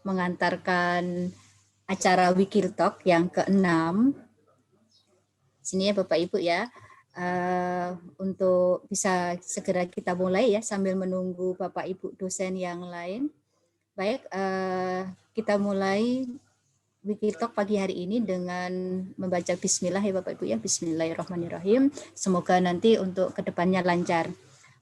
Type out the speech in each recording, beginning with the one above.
mengantarkan acara Wikiltalk yang ke-6. Sini ya Bapak Ibu ya. Untuk bisa segera kita mulai ya sambil menunggu Bapak Ibu dosen yang lain. Baik, kita mulai Wikiltalk pagi hari ini dengan membaca bismillah ya Bapak Ibu ya. Bismillahirrahmanirrahim. Semoga nanti untuk kedepannya lancar.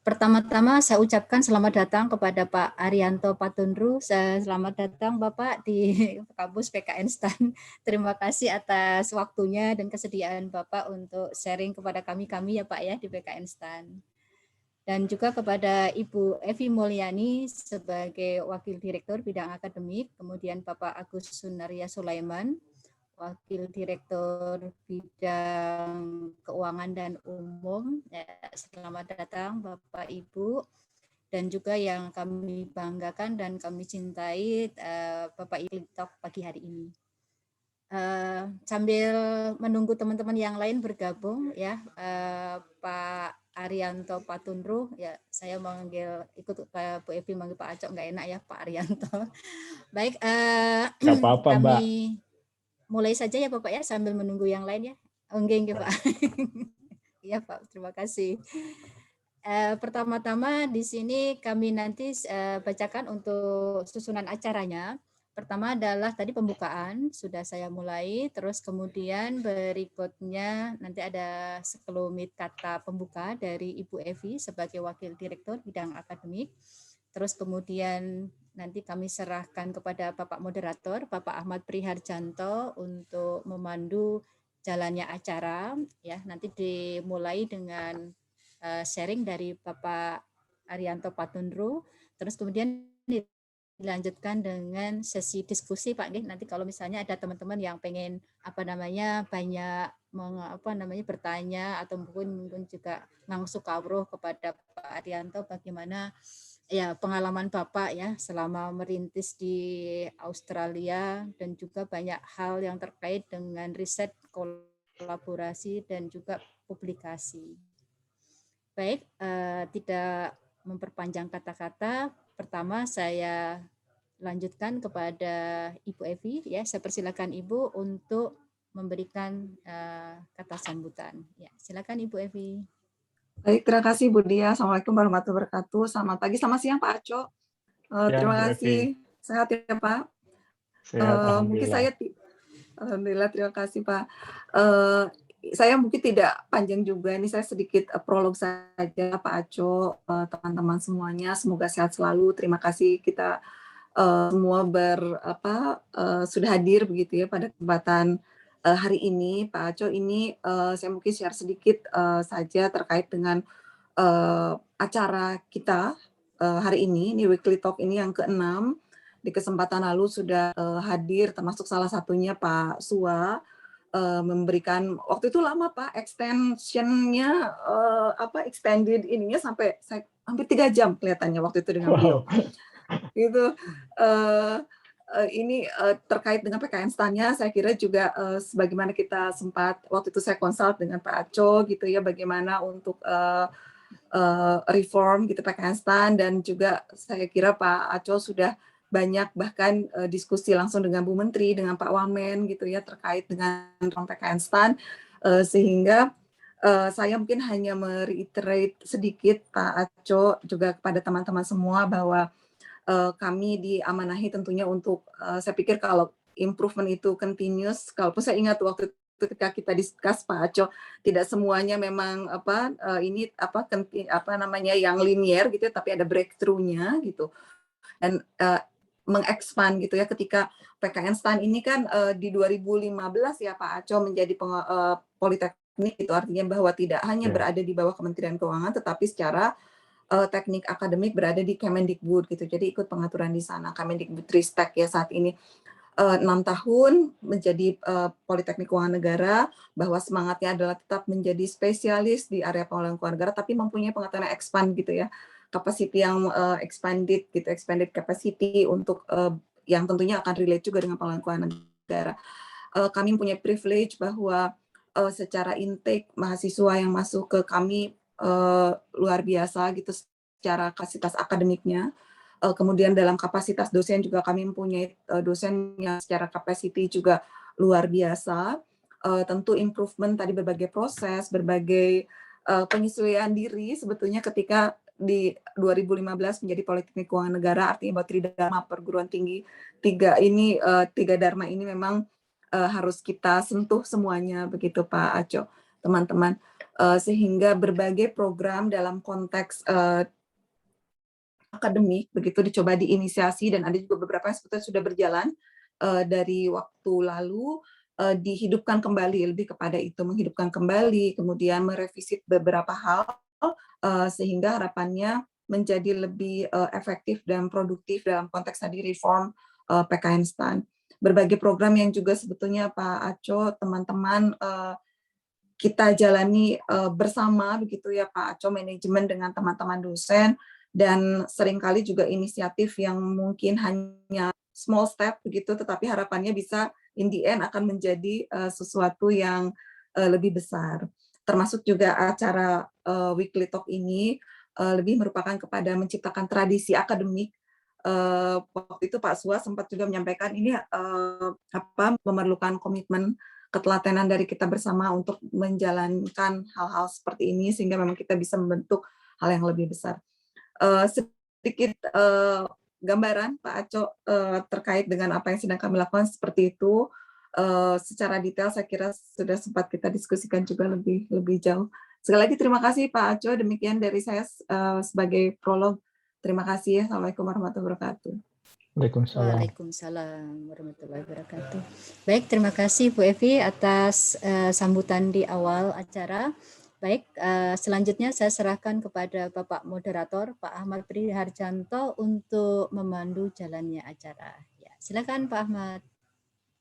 Pertama-tama saya ucapkan selamat datang kepada Pak Arianto Patundru. Selamat datang Bapak di kampus PKN STAN. Terima kasih atas waktunya dan kesediaan Bapak untuk sharing kepada kami ya Pak ya di PKN STAN. Dan juga kepada Ibu Evi Mulyani sebagai Wakil Direktur Bidang Akademik, kemudian Bapak Agus Sunaria Sulaiman, Wakil Direktur Bidang Keuangan dan Umum. Ya, selamat datang Bapak Ibu. Dan juga yang kami banggakan dan kami cintai Bapak Ibu Talk pagi hari ini. Sambil menunggu teman-teman yang lain bergabung ya, Pak Arianto Patundru ya, saya manggil ikut Bu Evi manggil Pak Acok nggak enak ya Pak Arianto. Baik, Nggak apa-apa, kami Mbak. mulai saja ya Bapak ya sambil menunggu yang lain ya. Enggak Pak. Iya Pak, terima kasih. Pertama-tama di sini kami nanti bacakan untuk susunan acaranya. Pertama adalah tadi pembukaan, sudah saya mulai, terus kemudian berikutnya nanti ada sekelumit kata pembuka dari Ibu Evi sebagai Wakil Direktur Bidang Akademik. Terus kemudian nanti kami serahkan kepada Bapak Moderator, Bapak Ahmad Priharjanto untuk memandu jalannya acara. Ya, nanti dimulai dengan sharing dari Bapak Arianto Patundru, terus kemudian dilanjutkan dengan sesi diskusi Pak. Nanti kalau misalnya ada teman-teman yang pengen banyak bertanya atau mungkin juga langsung kawruh kepada Pak Arianto bagaimana ya pengalaman Bapak ya selama merintis di Australia dan juga banyak hal yang terkait dengan riset, kolaborasi dan juga publikasi. Baik, tidak memperpanjang kata-kata, pertama saya lanjutkan kepada Ibu Evi ya. Saya persilakan Ibu untuk memberikan kata sambutan. Ya, silakan Ibu Evi. Baik, terima kasih Bu Dia. Assalamualaikum warahmatullahi wabarakatuh. Selamat pagi, selamat siang Pak Aco. Terima kasih. Sehat ya Pak? Sehat, mungkin saya, alhamdulillah, terima kasih Pak. Saya mungkin tidak panjang juga, ini saya sedikit prolog saja Pak Aco, teman-teman semuanya, semoga sehat selalu. Terima kasih kita semua sudah hadir begitu ya pada kesempatan hari ini Pak Aco. Ini saya mungkin share sedikit saja terkait dengan acara kita hari ini Weekly Talk ini yang ke-6. Di kesempatan lalu sudah hadir termasuk salah satunya Pak Sua, memberikan waktu itu lama Pak extensionnya extended ininya sampai hampir 3 jam kelihatannya waktu itu dengan beliau. Gitu. Ini terkait dengan PKN STAN-nya, saya kira juga sebagaimana kita sempat waktu itu saya konsult dengan Pak Aco gitu ya, bagaimana untuk reform gitu PKN STAN, dan juga saya kira Pak Aco sudah banyak bahkan diskusi langsung dengan Bu Menteri, dengan Pak Wamen gitu ya terkait dengan PKN STAN, sehingga saya mungkin hanya mereiterate sedikit Pak Aco juga kepada teman-teman semua bahwa kami diamanahi tentunya untuk saya pikir kalau improvement itu continuous, kalaupun saya ingat waktu ketika kita discuss Pak Aco, tidak semuanya memang yang linear gitu ya, tapi ada breakthrough-nya gitu. Dan mengekspand gitu ya ketika PKN STAN ini kan di 2015 ya Pak Aco menjadi politeknik, itu artinya bahwa tidak hanya berada di bawah Kementerian Keuangan tetapi secara teknik akademik berada di Kemendikbud gitu. Jadi ikut pengaturan di sana, Kemendikbudristek ya saat ini. 6 tahun menjadi Politeknik Keuangan Negara, bahwa semangatnya adalah tetap menjadi spesialis di area pengelolaan keuangan negara, tapi mempunyai pengetahuan yang expand gitu ya, capacity yang expanded capacity untuk yang tentunya akan relate juga dengan pengelolaan keuangan negara. Kami punya privilege bahwa secara intake mahasiswa yang masuk ke kami luar biasa gitu secara kapasitas akademiknya. Kemudian dalam kapasitas dosen juga kami mempunyai dosen yang secara capacity juga luar biasa. Tentu improvement tadi berbagai proses, berbagai penyesuaian diri sebetulnya ketika di 2015 menjadi Politeknik Keuangan Negara, artinya bahwa Tridharma perguruan tinggi tiga dharma ini memang harus kita sentuh semuanya, begitu Pak Aco, teman-teman, sehingga berbagai program dalam konteks akademik begitu dicoba diinisiasi, dan ada juga beberapa yang sebetulnya sudah berjalan dari waktu lalu, dihidupkan kembali, lebih kepada itu, menghidupkan kembali, kemudian merevisit beberapa hal, sehingga harapannya menjadi lebih efektif dan produktif dalam konteks tadi reform PKN STAN. Berbagai program yang juga sebetulnya Pak Aco, teman-teman, kita jalani bersama begitu ya Pak Aco, manajemen dengan teman-teman dosen, dan seringkali juga inisiatif yang mungkin hanya small step begitu, tetapi harapannya bisa in the end akan menjadi sesuatu yang lebih besar. Termasuk juga acara Weekly Talk ini lebih merupakan kepada menciptakan tradisi akademik. Waktu itu Pak Sua sempat juga menyampaikan ini memerlukan komitmen ketelatenan dari kita bersama untuk menjalankan hal-hal seperti ini, sehingga memang kita bisa membentuk hal yang lebih besar. Sedikit gambaran Pak Aco terkait dengan apa yang sedang kami lakukan seperti itu. Secara detail saya kira sudah sempat kita diskusikan juga lebih jauh. Sekali lagi terima kasih Pak Aco, demikian dari saya sebagai prolog. Terima kasih. Assalamualaikum warahmatullahi wabarakatuh. Waalaikumsalam. Waalaikumsalam warahmatullahi wabarakatuh. Baik, terima kasih Bu Evi atas sambutan di awal acara. Baik, selanjutnya saya serahkan kepada Bapak Moderator, Pak Ahmad Priharjanto, untuk memandu jalannya acara. Ya, silakan Pak Ahmad.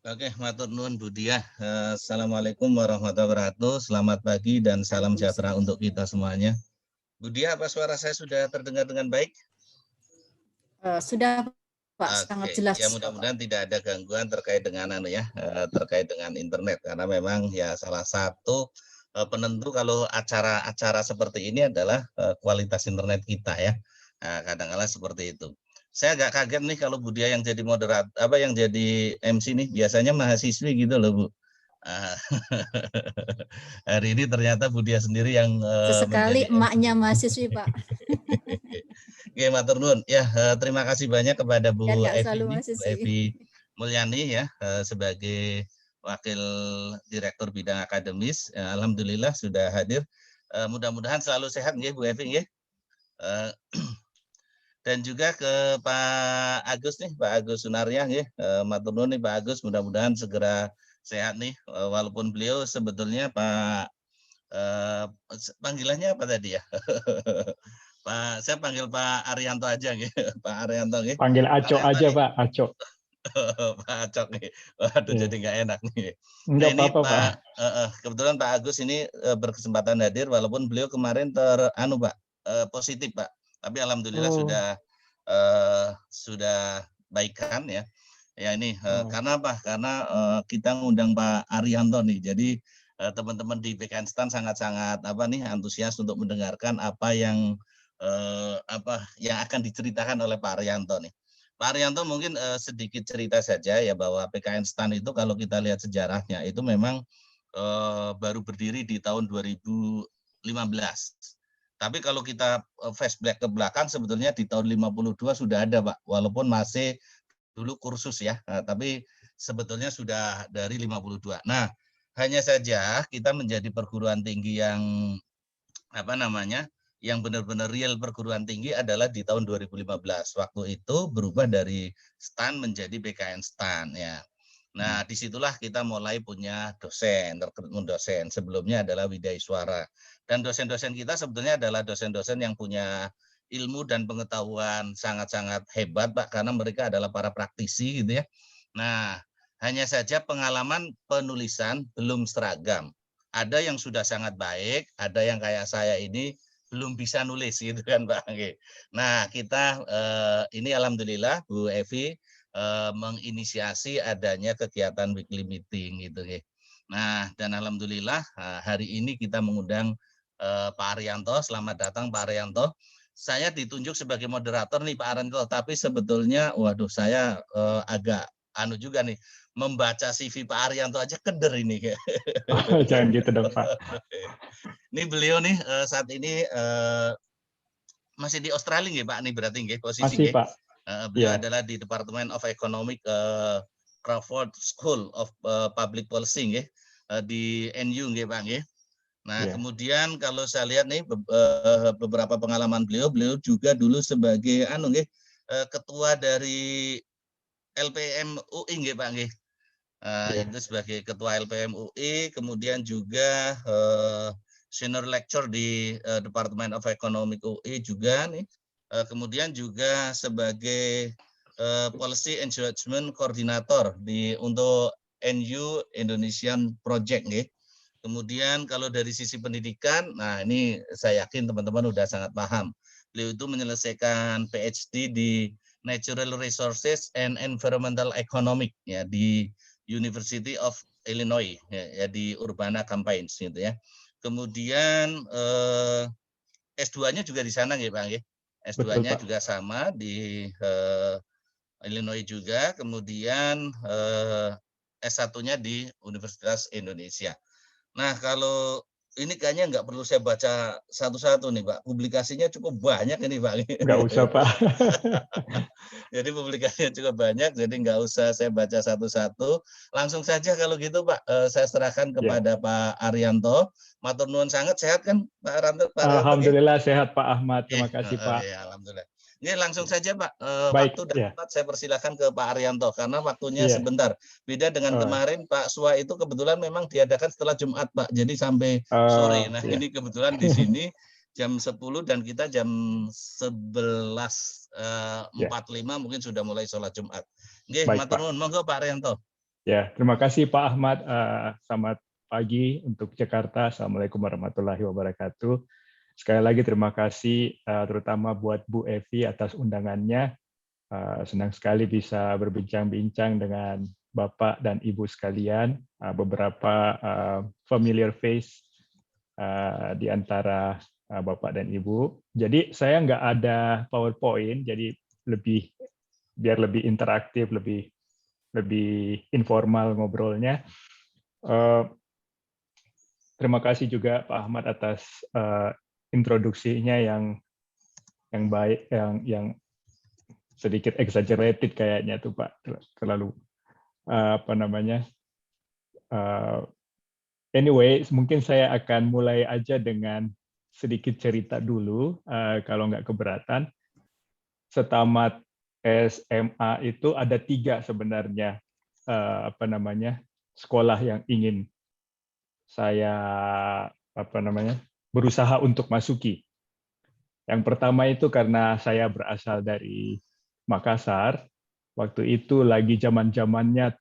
Oke, matur nuwun Bu Diah. Assalamualaikum warahmatullahi wabarakatuh. Selamat pagi dan salam sejahtera untuk kita semuanya. Bu Diah, apa suara saya sudah terdengar dengan baik? Sudah Pak, sangat jelas. Ya mudah-mudahan tidak ada gangguan terkait dengan terkait dengan internet, karena memang ya salah satu penentu kalau acara-acara seperti ini adalah kualitas internet kita ya. Nah, kadang-kala seperti itu. Saya agak kaget nih kalau Bu Diah yang jadi moderator, yang jadi MC nih, biasanya mahasiswi gitu loh Bu. Hari ini ternyata Bu Diah sendiri yang sesekali emaknya mahasiswi Pak. Oke, matur nuwun. Ya, terima kasih banyak kepada Bu Evi Mulyani ya, sebagai Wakil Direktur Bidang Akademis. Alhamdulillah sudah hadir. Mudah-mudahan selalu sehat nggih Bu Evi nggih. Dan juga ke Pak Agus nih, Pak Agus Sunaryah nggih. Matur nuwun nih Pak Agus, mudah-mudahan segera sehat nih, walaupun beliau sebetulnya Pak panggilannya apa tadi ya? Pak, saya panggil Pak Arianto aja nggih. Pak Arianto nggih. Panggil Aco aja Pak, Aco. Pak Acok nih. Waduh, jadi nggak enak nih. Enggak ini apa-apa, Pak. Kebetulan Pak Agus ini berkesempatan hadir, walaupun beliau kemarin positif Pak. Tapi alhamdulillah sudah baikan ya. Ya ini karena apa? Karena kita ngundang Pak Arianto nih. Jadi teman-teman di PKN STAN sangat-sangat antusias untuk mendengarkan apa yang akan diceritakan oleh Pak Arianto nih. Pak Arianto mungkin sedikit cerita saja ya, bahwa PKN STAN itu kalau kita lihat sejarahnya itu memang baru berdiri di tahun 2015. Tapi kalau kita flashback ke belakang sebetulnya di tahun 52 sudah ada Pak, walaupun masih dulu kursus ya, tapi sebetulnya sudah dari 52. Nah, hanya saja kita menjadi perguruan tinggi yang yang benar-benar real perguruan tinggi adalah di tahun 2015. Waktu itu berubah dari STAN menjadi PKN STAN ya. Nah, disitulah kita mulai punya rekrutmen dosen. Sebelumnya adalah Widya Iswara. Dan dosen-dosen kita sebetulnya adalah dosen-dosen yang punya ilmu dan pengetahuan sangat-sangat hebat Pak, karena mereka adalah para praktisi gitu ya. Nah, hanya saja pengalaman penulisan belum seragam. Ada yang sudah sangat baik, ada yang kayak saya ini belum bisa nulis gitu kan Pak. Nah, kita ini alhamdulillah Bu Evi menginisiasi adanya kegiatan weekly meeting gitu. Nah, dan alhamdulillah hari ini kita mengundang Pak Arianto. Selamat datang Pak Arianto. saya ditunjuk sebagai moderator nih Pak Arianto, tapi sebetulnya waduh saya agak anu juga nih, membaca CV Pak Arianto aja keder ini. Jangan gitu dong Pak. Ini beliau nih saat ini masih di Australia nggih Pak nih berarti nggih posisi Masih nggih. Pak. Beliau Ya. adalah di Department of Economic Crawford School of Public Policy nggih di NU nggih Pak nggih. Nah, Ya. kemudian kalau saya lihat nih beberapa pengalaman beliau juga dulu sebagai anu nggih ketua dari LPM UI nggih Pak nggih. Ya. Itu sebagai ketua LPM UI, kemudian juga senior lecturer di Department of Economic UI juga nih. Kemudian juga sebagai Policy Engagement Coordinator untuk NU Indonesian Project nggih. Kemudian kalau dari sisi pendidikan, nah ini saya yakin teman-teman udah sangat paham. Beliau itu menyelesaikan PhD di Natural Resources and Environmental Economics ya di University of Illinois ya di Urbana-Champaign gitu ya. Kemudian S2-nya juga di sana ya Bang ya. S2-nya juga sama di Illinois juga, kemudian S1-nya di Universitas Indonesia. Nah, kalau ini kayaknya nggak perlu saya baca satu-satu nih, Pak. Publikasinya cukup banyak ini, Pak. Nggak usah, Pak. Jadi publikasinya cukup banyak, jadi nggak usah saya baca satu-satu. Langsung saja kalau gitu, Pak, saya serahkan kepada Pak Arianto. Matur nuwun sangat, sehat kan, Pak Arianto? Alhamdulillah sehat, Pak Ahmad. Terima kasih, Pak. Ya, alhamdulillah. Ini langsung saja Pak, Baik, waktu dan tempat saya persilakan ke Pak Arianto karena waktunya Iya. sebentar. Beda dengan kemarin Pak Sua itu kebetulan memang diadakan setelah Jumat Pak, jadi sampai sore. Nah Iya. ini kebetulan di sini jam 10 dan kita jam 11.45 mungkin sudah mulai sholat Jumat. Nggih, matur nuwun, monggo Pak Arianto. Ya, terima kasih Pak Ahmad. Selamat pagi untuk Jakarta. Assalamualaikum warahmatullahi wabarakatuh. Sekali lagi terima kasih terutama buat Bu Evi atas undangannya. Senang sekali bisa berbincang-bincang dengan Bapak dan Ibu sekalian. Beberapa familiar face di antara Bapak dan Ibu. Jadi saya nggak ada PowerPoint, jadi biar lebih interaktif, lebih informal ngobrolnya. Terima kasih juga Pak Ahmad atas introduksinya yang baik, yang sedikit exaggerated kayaknya tuh Pak, terlalu anyway, mungkin saya akan mulai aja dengan sedikit cerita dulu kalau nggak keberatan. Setamat SMA itu ada 3 sebenarnya sekolah yang ingin saya berusaha untuk masuki. Yang pertama itu karena saya berasal dari Makassar, waktu itu lagi zaman-zamannya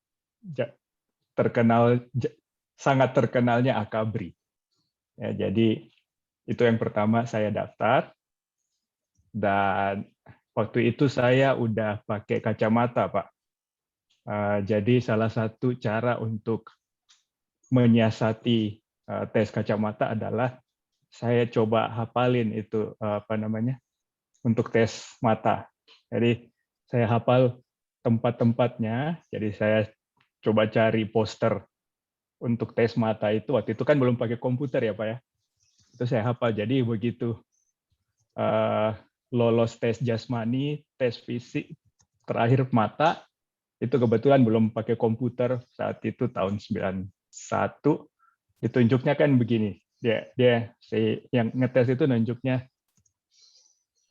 sangat terkenalnya Akabri. Ya, jadi itu yang pertama saya daftar, dan waktu itu saya udah pakai kacamata, Pak. Jadi salah satu cara untuk menyiasati tes kacamata adalah saya coba hafalin itu untuk tes mata. Jadi saya hafal tempat-tempatnya. Jadi saya coba cari poster untuk tes mata itu. Waktu itu kan belum pakai komputer ya Pak ya. Itu saya hafal. Jadi begitu lolos tes jasmani, tes fisik, terakhir mata, itu kebetulan belum pakai komputer saat itu tahun 91. Ditunjuknya kan begini. Dia yang ngetes itu nunjuknya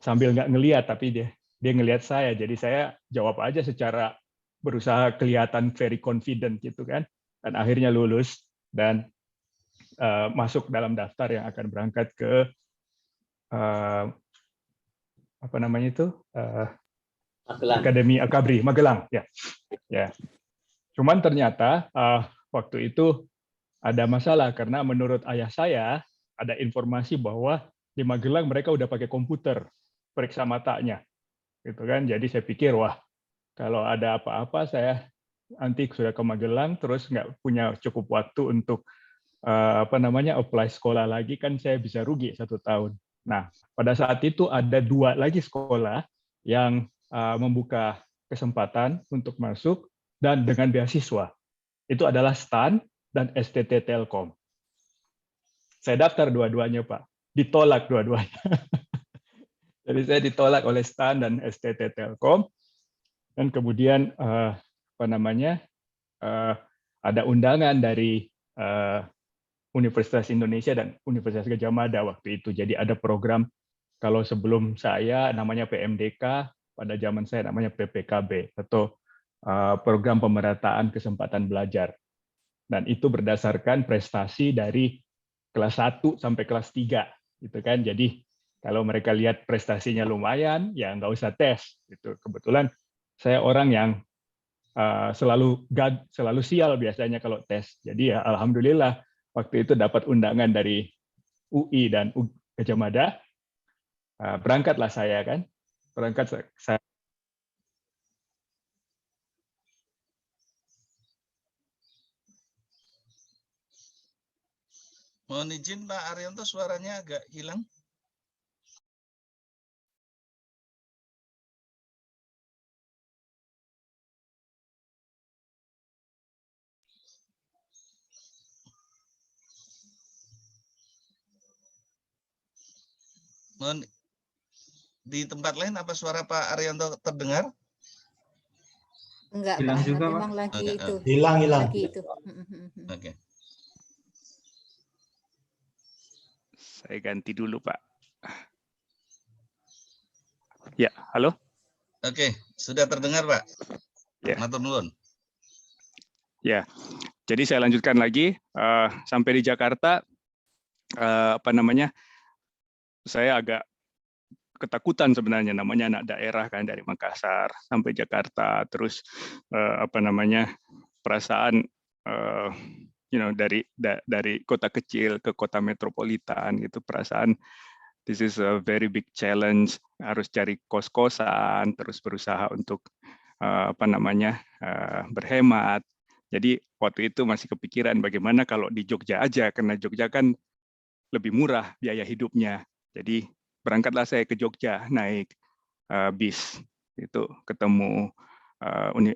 sambil nggak ngelihat, tapi dia ngelihat saya. Jadi saya jawab aja secara berusaha kelihatan very confident gitu kan. Dan akhirnya lulus dan masuk dalam daftar yang akan berangkat ke Akademi Akabri Magelang ya. Ya. Cuman ternyata waktu itu ada masalah karena menurut ayah saya ada informasi bahwa di Magelang mereka udah pakai komputer periksa matanya, gitu kan. Jadi saya pikir wah kalau ada apa-apa saya nanti sudah ke Magelang terus nggak punya cukup waktu untuk apply sekolah lagi kan saya bisa rugi 1 tahun. Nah, pada saat itu ada 2 lagi sekolah yang membuka kesempatan untuk masuk dan dengan beasiswa. Itu adalah STAN dan STT Telkom. Saya daftar dua-duanya, Pak. Ditolak dua-duanya. Jadi saya ditolak oleh STAN dan STT Telkom. Dan kemudian ada undangan dari Universitas Indonesia dan Universitas Gadjah Mada waktu itu. Jadi ada program, kalau sebelum saya namanya PMDK, pada zaman saya namanya PPKB, atau program pemerataan kesempatan belajar. Dan itu berdasarkan prestasi dari kelas 1 sampai kelas 3. Gitu kan. Jadi kalau mereka lihat prestasinya lumayan, ya nggak usah tes. Gitu. Kebetulan saya orang yang selalu sial biasanya kalau tes. Jadi ya alhamdulillah waktu itu dapat undangan dari UI dan Gadjah Mada, berangkatlah saya kan, berangkat saya. Mohon izin Pak Arianto, suaranya agak hilang. Mohon di tempat lain apa suara Pak Arianto terdengar? Enggak, Hilang Pak Ahmad, juga, Pak. memang lagi Oke, itu. Hilang. Lagi itu. Oke. Saya ganti dulu, Pak. Ya, halo? Oke, sudah terdengar, Pak? Ya. Matur nuwun. Ya, jadi saya lanjutkan lagi. Sampai di Jakarta, saya agak ketakutan sebenarnya, namanya anak daerah kan, dari Makassar sampai Jakarta, terus perasaan dari kota kecil ke kota metropolitan gitu, perasaan this is a very big challenge, harus cari kos-kosan, terus berusaha untuk berhemat. Jadi waktu itu masih kepikiran bagaimana kalau di Jogja aja, karena Jogja kan lebih murah biaya hidupnya. Jadi berangkatlah saya ke Jogja, naik bis, itu ketemu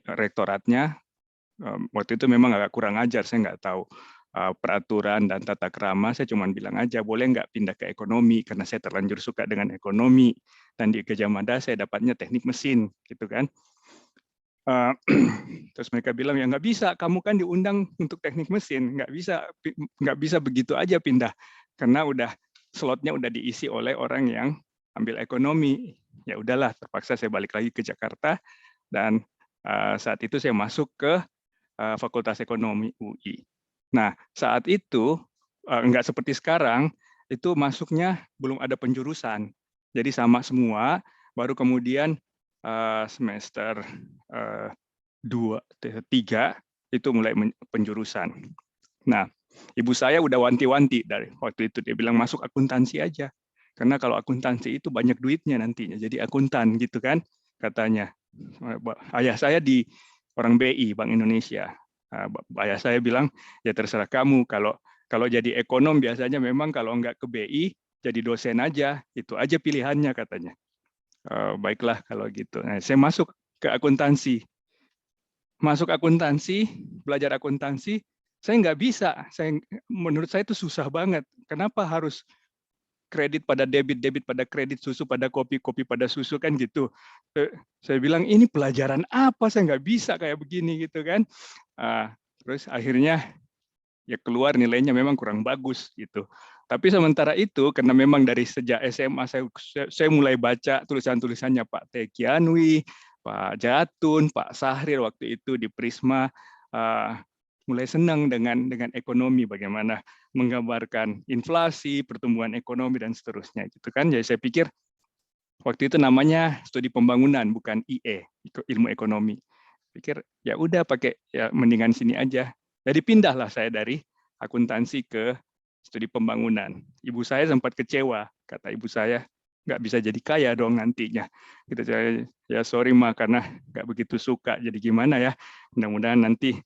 rektoratnya. Waktu itu memang agak kurang ajar, saya nggak tahu peraturan dan tata krama. Saya cuma bilang aja, boleh nggak pindah ke ekonomi, karena saya terlanjur suka dengan ekonomi. Dan di Gadjah Mada saya dapatnya teknik mesin, gitu kan. Terus mereka bilang, ya nggak bisa, kamu kan diundang untuk teknik mesin, nggak bisa begitu aja pindah, karena slotnya udah diisi oleh orang yang ambil ekonomi. Ya udahlah, terpaksa saya balik lagi ke Jakarta, dan saat itu saya masuk ke Fakultas Ekonomi UI. Nah, saat itu nggak seperti sekarang, itu masuknya belum ada penjurusan, jadi sama semua. Baru kemudian semester 2-3 itu mulai penjurusan. Nah, ibu saya udah wanti-wanti dari waktu itu, dia bilang masuk akuntansi aja, karena kalau akuntansi itu banyak duitnya nantinya, jadi akuntan gitu kan katanya. Ayah saya di orang BI, Bank Indonesia. Ayah saya bilang, ya terserah kamu, kalau jadi ekonom biasanya memang kalau nggak ke BI jadi dosen aja, itu aja pilihannya katanya. Baiklah kalau gitu. Nah, saya masuk ke akuntansi. Belajar akuntansi, saya nggak bisa. Menurut saya itu susah banget. Kenapa harus kredit pada debit pada kredit, susu pada kopi pada susu kan gitu. Saya bilang, ini pelajaran apa? Saya nggak bisa kayak begini gitu kan. Terus akhirnya ya keluar nilainya memang kurang bagus gitu. Tapi sementara itu, karena memang dari sejak SMA saya mulai baca tulisan-tulisannya Pak Tekianwi, Pak Jatun, Pak Sahrir waktu itu di Prisma, mulai senang dengan ekonomi, bagaimana menggambarkan inflasi, pertumbuhan ekonomi dan seterusnya gitu kan. Jadi saya pikir waktu itu namanya studi pembangunan, bukan IE, ilmu ekonomi. Pikir ya udah pakai ya mendingan sini aja. Jadi pindahlah saya dari akuntansi ke studi pembangunan. Ibu saya sempat kecewa, kata ibu saya, nggak bisa jadi kaya dong nantinya. Gitu, ya sorry mah, karena nggak begitu suka. Jadi gimana ya? Mudah-mudahan nanti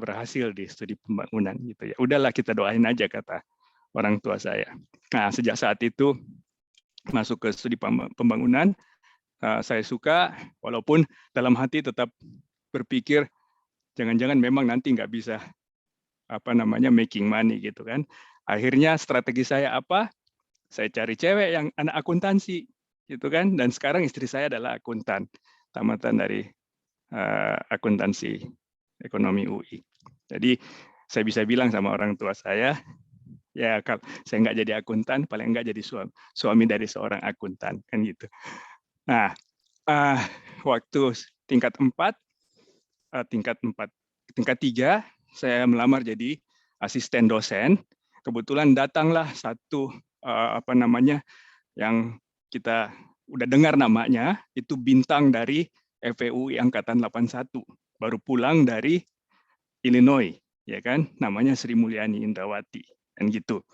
berhasil di studi pembangunan gitu ya. Udahlah kita doain aja, kata orang tua saya. Nah, sejak saat itu masuk ke studi pembangunan, saya suka, walaupun dalam hati tetap berpikir jangan-jangan memang nanti nggak bisa making money gitu kan. Akhirnya strategi saya apa? Saya cari cewek yang anak akuntansi gitu kan, dan sekarang istri saya adalah akuntan, tamatan dari akuntansi ekonomi UI. Jadi saya bisa bilang sama orang tua saya, ya kalau saya nggak jadi akuntan, paling nggak jadi suami dari seorang akuntan kan gitu. Nah, waktu tingkat 3 saya melamar jadi asisten dosen. Kebetulan datanglah satu yang kita udah dengar namanya, itu bintang dari FEUI angkatan 81, baru pulang dari Illinois, ya kan, namanya Sri Mulyani Indrawati, kan gitu.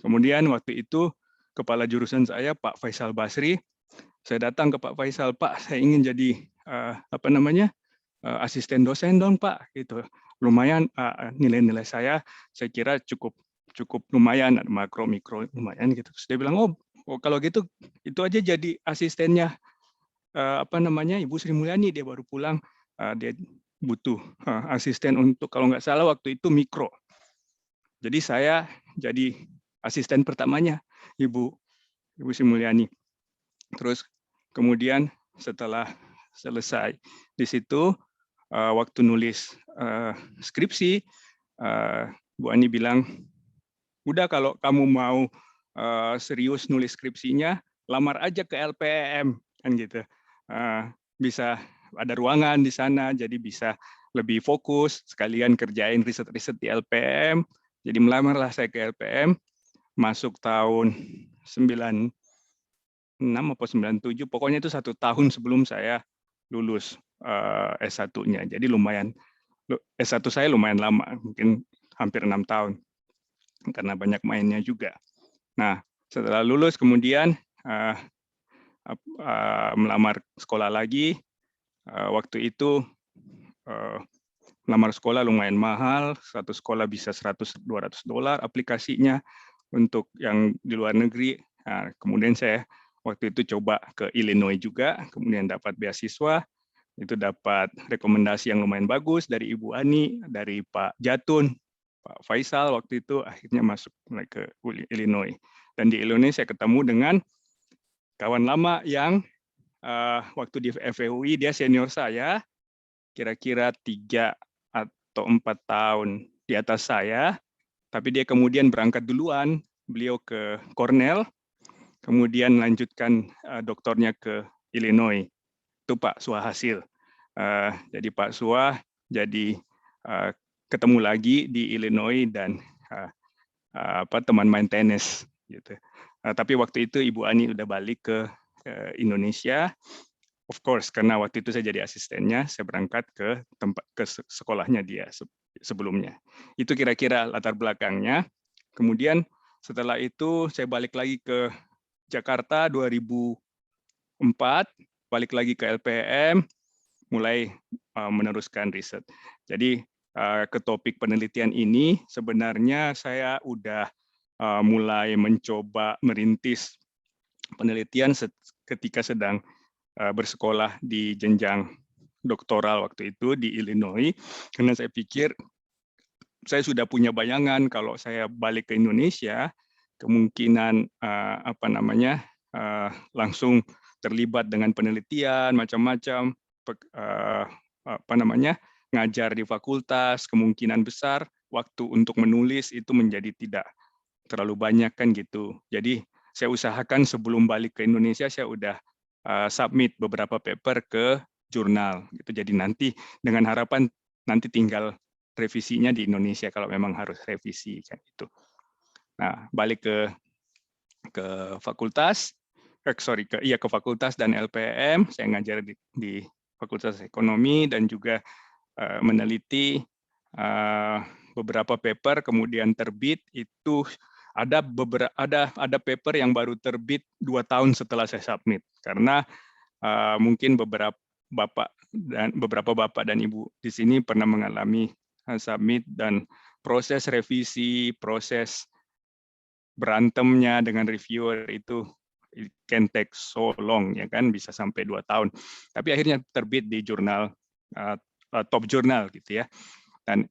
Kemudian waktu itu kepala jurusan saya Pak Faisal Basri, saya datang ke Pak Faisal, Pak, saya ingin jadi asisten dosen dong Pak, gitu. Lumayan nilai-nilai saya kira cukup lumayan, makro mikro lumayan gitu. Terus dia bilang, oh kalau gitu itu aja jadi asistennya Ibu Sri Mulyani, dia baru pulang, dia butuh asisten untuk kalau nggak salah waktu itu mikro. Jadi saya jadi asisten pertamanya Ibu Sri Mulyani. Terus kemudian setelah selesai di situ, waktu nulis skripsi, Bu Ani bilang, udah kalau kamu mau serius nulis skripsinya, lamar aja ke LPM, kan gitu. Bisa ada ruangan di sana, jadi bisa lebih fokus, sekalian kerjain riset-riset di LPM. Jadi melamarlah saya ke LPM, masuk tahun 96 atau 97, pokoknya itu 1 tahun sebelum saya lulus S1-nya. Jadi lumayan, S1 saya lumayan lama, mungkin hampir 6 tahun, karena banyak mainnya juga. Nah, setelah lulus kemudian melamar sekolah lagi. Waktu itu melamar sekolah lumayan mahal, satu sekolah bisa $100-200 aplikasinya untuk yang di luar negeri. Nah, kemudian saya waktu itu coba ke Illinois juga, kemudian dapat beasiswa, itu dapat rekomendasi yang lumayan bagus dari Ibu Ani, dari Pak Jatun, Pak Faisal waktu itu, akhirnya masuk mulai ke Illinois. Dan di Illinois saya ketemu dengan kawan lama yang waktu di FEUI dia senior saya, kira-kira 3 atau 4 tahun di atas saya, tapi dia kemudian berangkat duluan, beliau ke Cornell, kemudian lanjutkan doktornya ke Illinois. Itu Pak Suah Hasil. Jadi Pak Suah jadi ketemu lagi di Illinois dan teman main tenis gitu. Tapi waktu itu Ibu Ani udah balik ke Indonesia. Of course, karena waktu itu saya jadi asistennya, saya berangkat ke sekolahnya dia sebelumnya. Itu kira-kira latar belakangnya. Kemudian setelah itu saya balik lagi ke Jakarta 2004, balik lagi ke LPM, mulai meneruskan riset. Jadi ke topik penelitian ini sebenarnya saya udah mulai mencoba merintis penelitian ketika sedang bersekolah di jenjang doktoral waktu itu di Illinois, karena saya pikir saya sudah punya bayangan kalau saya balik ke Indonesia kemungkinan langsung terlibat dengan penelitian macam-macam, ngajar di fakultas, kemungkinan besar waktu untuk menulis itu menjadi tidak terlalu banyak kan gitu. Jadi saya usahakan sebelum balik ke Indonesia saya udah submit beberapa paper ke jurnal gitu. Jadi nanti dengan harapan nanti tinggal revisinya di Indonesia kalau memang harus revisi kan itu. Nah, balik ke fakultas, ke fakultas dan LPM, saya ngajar di Fakultas Ekonomi dan juga meneliti beberapa paper kemudian terbit. Itu ada paper yang baru terbit 2 tahun setelah saya submit, karena mungkin beberapa bapak dan ibu di sini pernah mengalami submit dan proses revisi, proses berantemnya dengan reviewer itu it can take so long, ya kan, bisa sampai 2 tahun. Tapi akhirnya terbit di jurnal top jurnal gitu ya, dan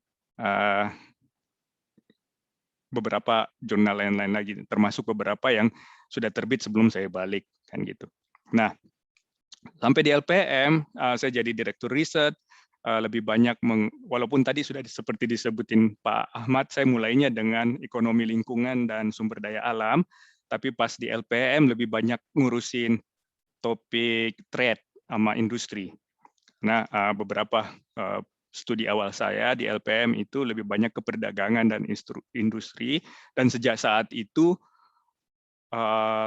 beberapa jurnal lain-lain lagi, termasuk beberapa yang sudah terbit sebelum saya balik kan gitu. Nah, sampai di LPM saya jadi direktur riset, lebih banyak walaupun tadi sudah seperti disebutin Pak Ahmad, saya mulainya dengan ekonomi lingkungan dan sumber daya alam, tapi pas di LPM lebih banyak ngurusin topik trade sama industri. Nah, beberapa studi awal saya di LPM itu lebih banyak ke perdagangan dan industri, dan sejak saat itu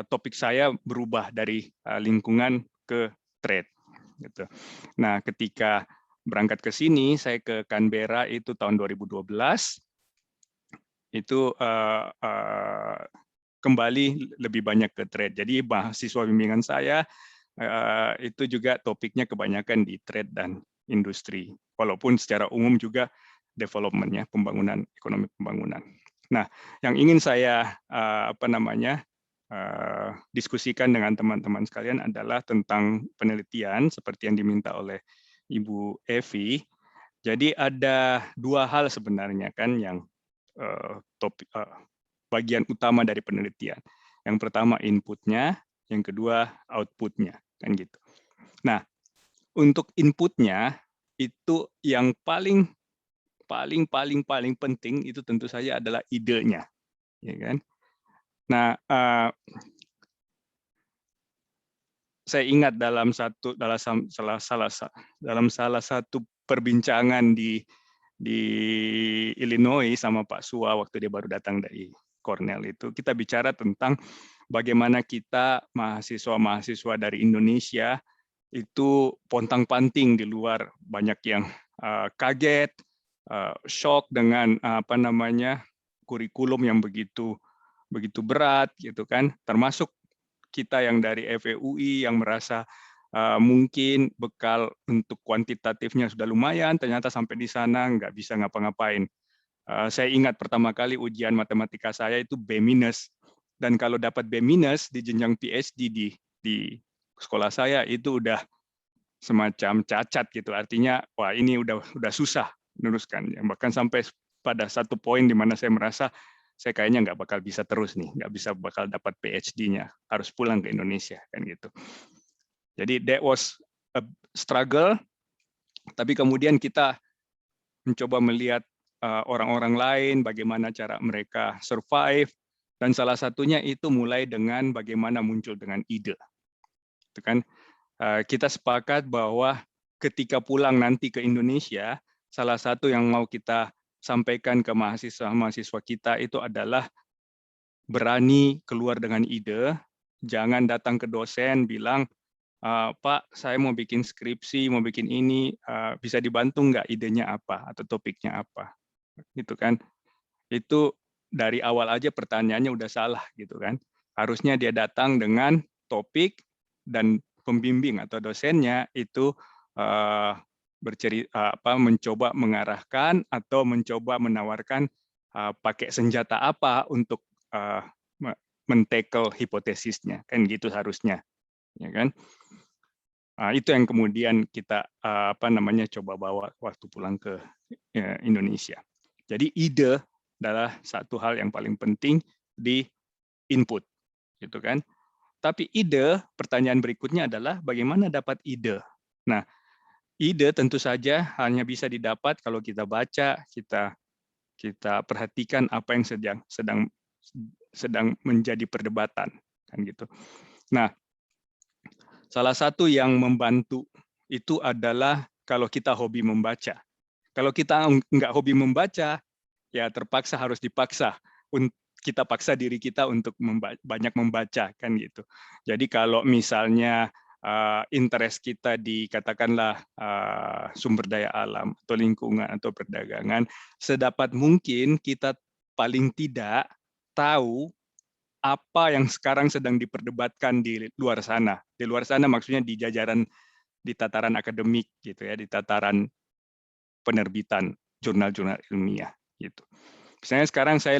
topik saya berubah dari lingkungan ke trade. Gitu. Nah, ketika berangkat ke sini, saya ke Canberra itu tahun 2012, itu kembali lebih banyak ke trade. Jadi mahasiswa bimbingan saya itu juga topiknya kebanyakan di trade dan industri, walaupun secara umum juga development-nya, pembangunan, ekonomi pembangunan. Nah, yang ingin saya diskusikan dengan teman-teman sekalian adalah tentang penelitian seperti yang diminta oleh Ibu Evi. Jadi ada 2 hal sebenarnya kan yang bagian utama dari penelitian. Yang pertama inputnya, yang kedua outputnya, kan gitu. Nah, untuk inputnya itu yang paling penting itu tentu saja adalah idenya, ya kan. Nah, saya ingat dalam salah satu perbincangan di Illinois sama Pak Sua waktu dia baru datang dari Cornell itu, kita bicara tentang bagaimana kita mahasiswa dari Indonesia itu pontang-panting di luar, banyak yang kaget, shock dengan kurikulum yang begitu berat gitu kan, termasuk kita yang dari FEUI yang merasa mungkin bekal untuk kuantitatifnya sudah lumayan, ternyata sampai di sana nggak bisa ngapa-ngapain. Saya ingat pertama kali ujian matematika saya itu B-, dan kalau dapat B- di jenjang PhD di sekolah saya itu udah semacam cacat gitu, artinya wah ini udah susah meneruskan, bahkan sampai pada satu poin di mana saya merasa saya kayaknya nggak bakal bisa terus nih, nggak bakal dapat PhD-nya, harus pulang ke Indonesia kan gitu. Jadi that was a struggle, tapi kemudian kita mencoba melihat orang-orang lain, bagaimana cara mereka survive, dan salah satunya itu mulai dengan bagaimana muncul dengan ide. Itu kan kita sepakat bahwa ketika pulang nanti ke Indonesia, salah satu yang mau kita sampaikan ke mahasiswa kita itu adalah berani keluar dengan ide, jangan datang ke dosen bilang, Pak, saya mau bikin skripsi, mau bikin ini, bisa dibantu nggak, idenya apa atau topiknya apa, gitu kan? Itu dari awal aja pertanyaannya udah salah, gitu kan? Harusnya dia datang dengan topik dan pembimbing atau dosennya itu mencoba mengarahkan atau mencoba menawarkan pakai senjata apa untuk men-tackle hipotesisnya, kan gitu harusnya, ya kan? Itu yang kemudian kita coba bawa waktu pulang ke Indonesia. Jadi ide adalah satu hal yang paling penting di input, gitu kan? Tapi ide, pertanyaan berikutnya adalah bagaimana dapat ide. Nah, ide tentu saja hanya bisa didapat kalau kita baca, kita perhatikan apa yang sedang menjadi perdebatan, kan gitu. Nah, salah satu yang membantu itu adalah kalau kita hobi membaca. Kalau kita nggak hobi membaca, ya terpaksa harus dipaksa. Kita paksa diri kita untuk banyak membaca, kan gitu. Jadi kalau misalnya interest kita di katakanlah sumber daya alam atau lingkungan atau perdagangan, sedapat mungkin kita paling tidak tahu apa yang sekarang sedang diperdebatkan di luar sana. Di luar sana maksudnya di jajaran, di tataran akademik gitu ya, di tataran penerbitan jurnal-jurnal ilmiah. gitu. Misalnya sekarang saya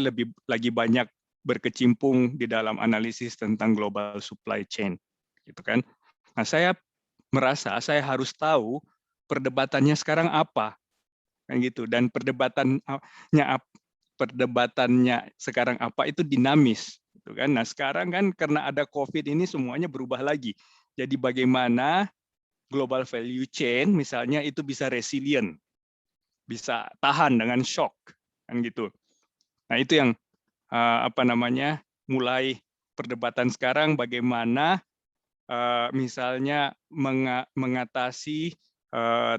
lagi banyak berkecimpung di dalam analisis tentang global supply chain, gitu kan. Nah, saya merasa saya harus tahu perdebatannya sekarang apa, kan gitu. Dan perdebatannya sekarang apa itu dinamis, gitu kan. Nah, sekarang kan karena ada COVID ini semuanya berubah lagi. Jadi bagaimana global value chain misalnya itu bisa resilient, bisa tahan dengan shock, kan gitu. Nah, itu yang mulai perdebatan sekarang bagaimana misalnya mengatasi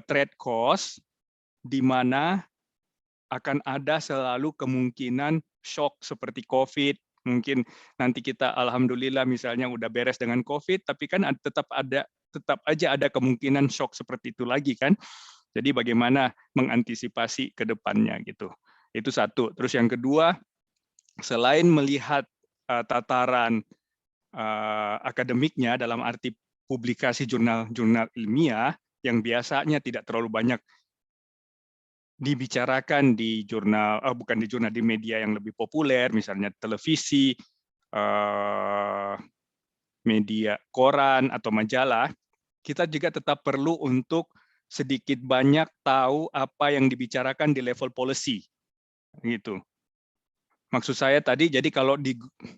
trade cost di mana akan ada selalu kemungkinan shock seperti COVID. Mungkin nanti kita alhamdulillah misalnya udah beres dengan COVID, tapi kan tetap aja ada kemungkinan shock seperti itu lagi kan. Jadi bagaimana mengantisipasi ke depannya gitu. Itu satu. Terus yang kedua, selain melihat tataran akademiknya dalam arti publikasi jurnal-jurnal ilmiah yang biasanya tidak terlalu banyak dibicarakan di jurnal, bukan di jurnal, di media yang lebih populer, misalnya televisi, media koran atau majalah, kita juga tetap perlu untuk sedikit banyak tahu apa yang dibicarakan di level policy, gitu. Maksud saya tadi, jadi kalau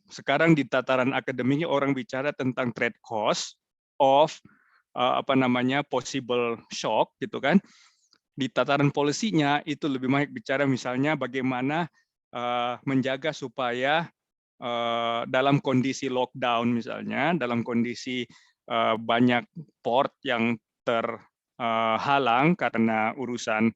sekarang di tataran akademiknya orang bicara tentang trade cost of possible shock, gitu kan. Di tataran polisinya itu lebih banyak bicara misalnya bagaimana menjaga supaya dalam kondisi lockdown misalnya, dalam kondisi banyak port yang terhalang karena urusan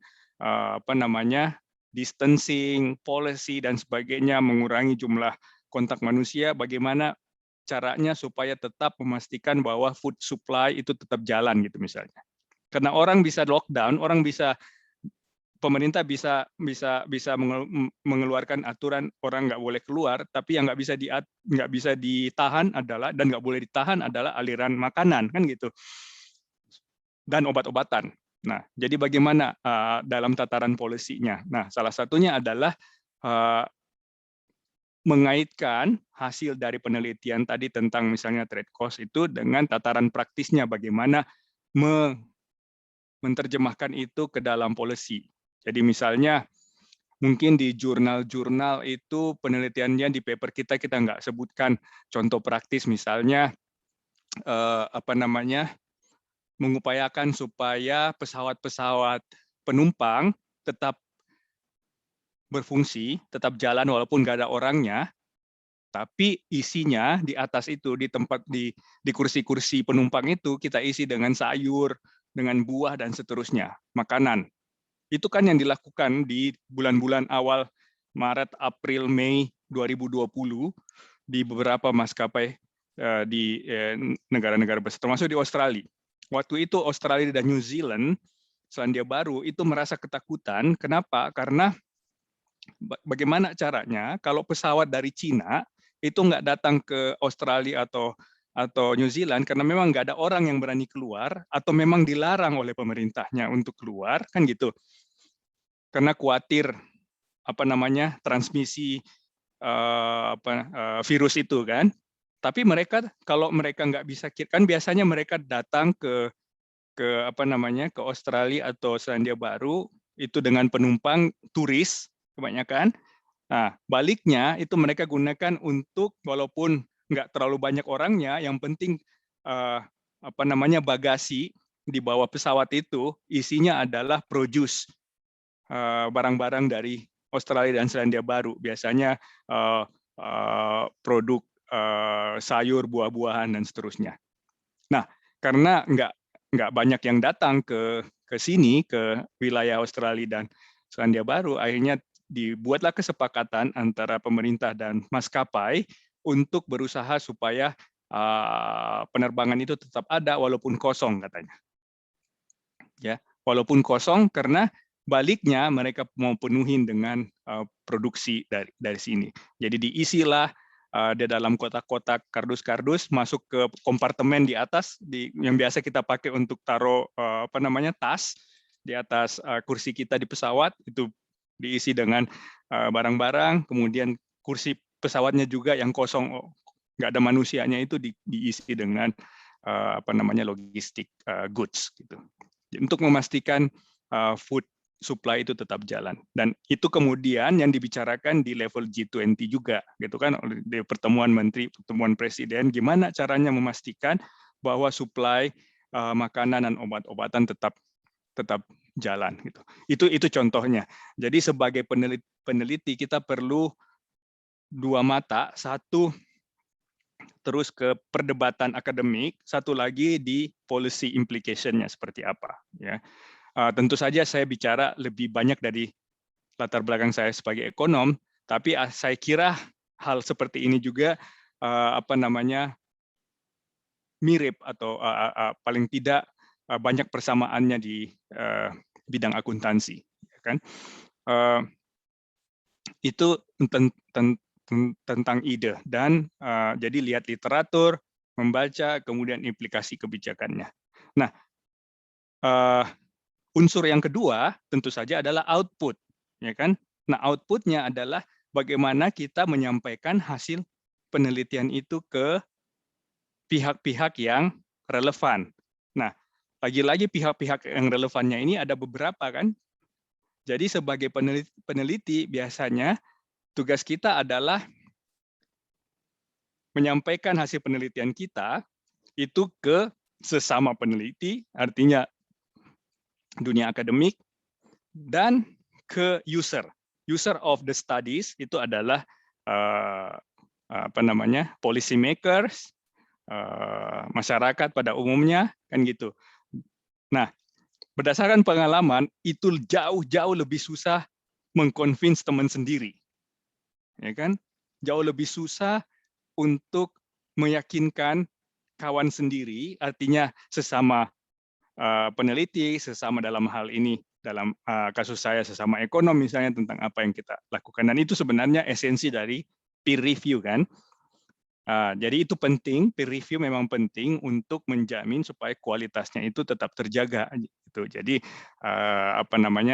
distancing, policy dan sebagainya, mengurangi jumlah kontak manusia, bagaimana caranya supaya tetap memastikan bahwa food supply itu tetap jalan gitu misalnya. Karena orang bisa lockdown, pemerintah bisa mengeluarkan aturan orang nggak boleh keluar, tapi yang nggak bisa ditahan adalah dan nggak boleh ditahan adalah aliran makanan kan gitu, dan obat-obatan. Nah, jadi bagaimana dalam tataran polisinya? Nah, salah satunya adalah mengaitkan hasil dari penelitian tadi tentang misalnya trade cost itu dengan tataran praktisnya, bagaimana menerjemahkan itu ke dalam policy. Jadi misalnya mungkin di jurnal-jurnal itu penelitiannya di paper kita nggak sebutkan contoh praktis, misalnya mengupayakan supaya pesawat-pesawat penumpang tetap berfungsi, tetap jalan walaupun nggak ada orangnya, tapi isinya di atas itu di kursi-kursi penumpang itu kita isi dengan sayur, dengan buah dan seterusnya, makanan. Itu kan yang dilakukan di bulan-bulan awal Maret, April, Mei 2020 di beberapa maskapai di negara-negara besar, termasuk di Australia. Waktu itu Australia dan New Zealand, Selandia Baru itu merasa ketakutan. Kenapa? Karena bagaimana caranya kalau pesawat dari Cina itu nggak datang ke Australia atau New Zealand karena memang nggak ada orang yang berani keluar atau memang dilarang oleh pemerintahnya untuk keluar kan gitu, karena khawatir transmisi virus itu kan. Tapi kalau mereka nggak bisa, kan biasanya mereka datang ke Australia atau Selandia Baru itu dengan penumpang turis kebanyakan. Nah, baliknya itu mereka gunakan untuk, walaupun nggak terlalu banyak orangnya, yang penting bagasi di bawah pesawat itu isinya adalah produce, barang-barang dari Australia dan Selandia Baru, biasanya produk sayur, buah-buahan dan seterusnya. Nah, karena nggak banyak yang datang ke sini, ke wilayah Australia dan Selandia Baru, akhirnya dibuatlah kesepakatan antara pemerintah dan maskapai untuk berusaha supaya penerbangan itu tetap ada walaupun kosong katanya. Ya, walaupun kosong karena baliknya mereka mau penuhin dengan produksi dari sini. Jadi diisilah di dalam kotak-kotak kardus-kardus, masuk ke kompartemen di atas yang biasa kita pakai untuk taruh tas di atas kursi kita di pesawat, itu diisi dengan barang-barang, kemudian kursi pesawatnya juga yang kosong, nggak ada manusianya itu diisi dengan logistik goods gitu. Untuk memastikan food supply itu tetap jalan. Dan itu kemudian yang dibicarakan di level G20 juga, gitu kan, di pertemuan menteri, pertemuan presiden, gimana caranya memastikan bahwa supply makanan dan obat-obatan tetap jalan gitu. Itu contohnya. Jadi sebagai peneliti kita perlu dua mata, satu terus ke perdebatan akademik, satu lagi di policy implication-nya seperti apa. Ya, tentu saja saya bicara lebih banyak dari latar belakang saya sebagai ekonom, tapi saya kira hal seperti ini juga mirip atau paling tidak banyak persamaannya di bidang akuntansi, kan? Itu tentang ide dan jadi lihat literatur, membaca, kemudian implikasi kebijakannya. Nah, unsur yang kedua tentu saja adalah output, ya kan? Nah, outputnya adalah bagaimana kita menyampaikan hasil penelitian itu ke pihak-pihak yang relevan. Nah, lagi-lagi pihak-pihak yang relevannya ini ada beberapa kan. Jadi sebagai peneliti biasanya tugas kita adalah menyampaikan hasil penelitian kita itu ke sesama peneliti, artinya dunia akademik, dan ke user. User of the studies itu adalah policy makers, masyarakat pada umumnya, kan gitu. Nah, berdasarkan pengalaman itu jauh lebih susah mengconvince teman sendiri, ya kan? Jauh lebih susah untuk meyakinkan kawan sendiri, artinya sesama peneliti, sesama dalam hal ini, dalam kasus saya sesama ekonom misalnya tentang apa yang kita lakukan. Dan itu sebenarnya esensi dari peer review kan. Jadi itu penting, peer review memang penting untuk menjamin supaya kualitasnya itu tetap terjaga. Gitu. Jadi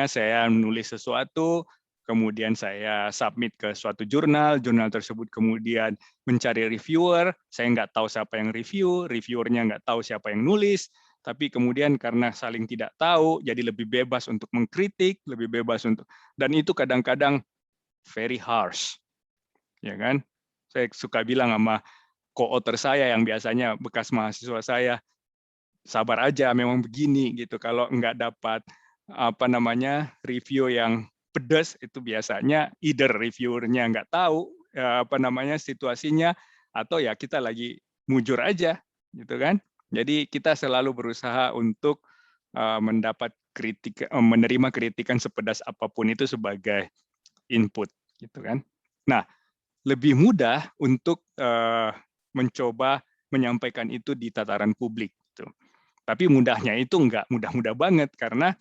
saya menulis sesuatu, kemudian saya submit ke suatu jurnal tersebut kemudian mencari reviewer, saya nggak tahu siapa yang review, reviewernya nggak tahu siapa yang nulis, tapi kemudian karena saling tidak tahu, jadi lebih bebas untuk mengkritik, lebih bebas untuk, dan itu kadang-kadang very harsh, ya kan? Saya suka bilang sama co-author saya yang biasanya bekas mahasiswa saya, sabar aja, memang begini gitu. Kalau nggak dapat review yang pedas, itu biasanya either reviewernya nggak tahu situasinya, atau ya kita lagi mujur aja, gitu kan? Jadi kita selalu berusaha untuk mendapat kritik, menerima kritikan sepedas apapun itu sebagai input, gitu kan? Nah, lebih mudah untuk mencoba menyampaikan itu di tataran publik. Gitu. Tapi mudahnya itu nggak mudah-mudah banget, karena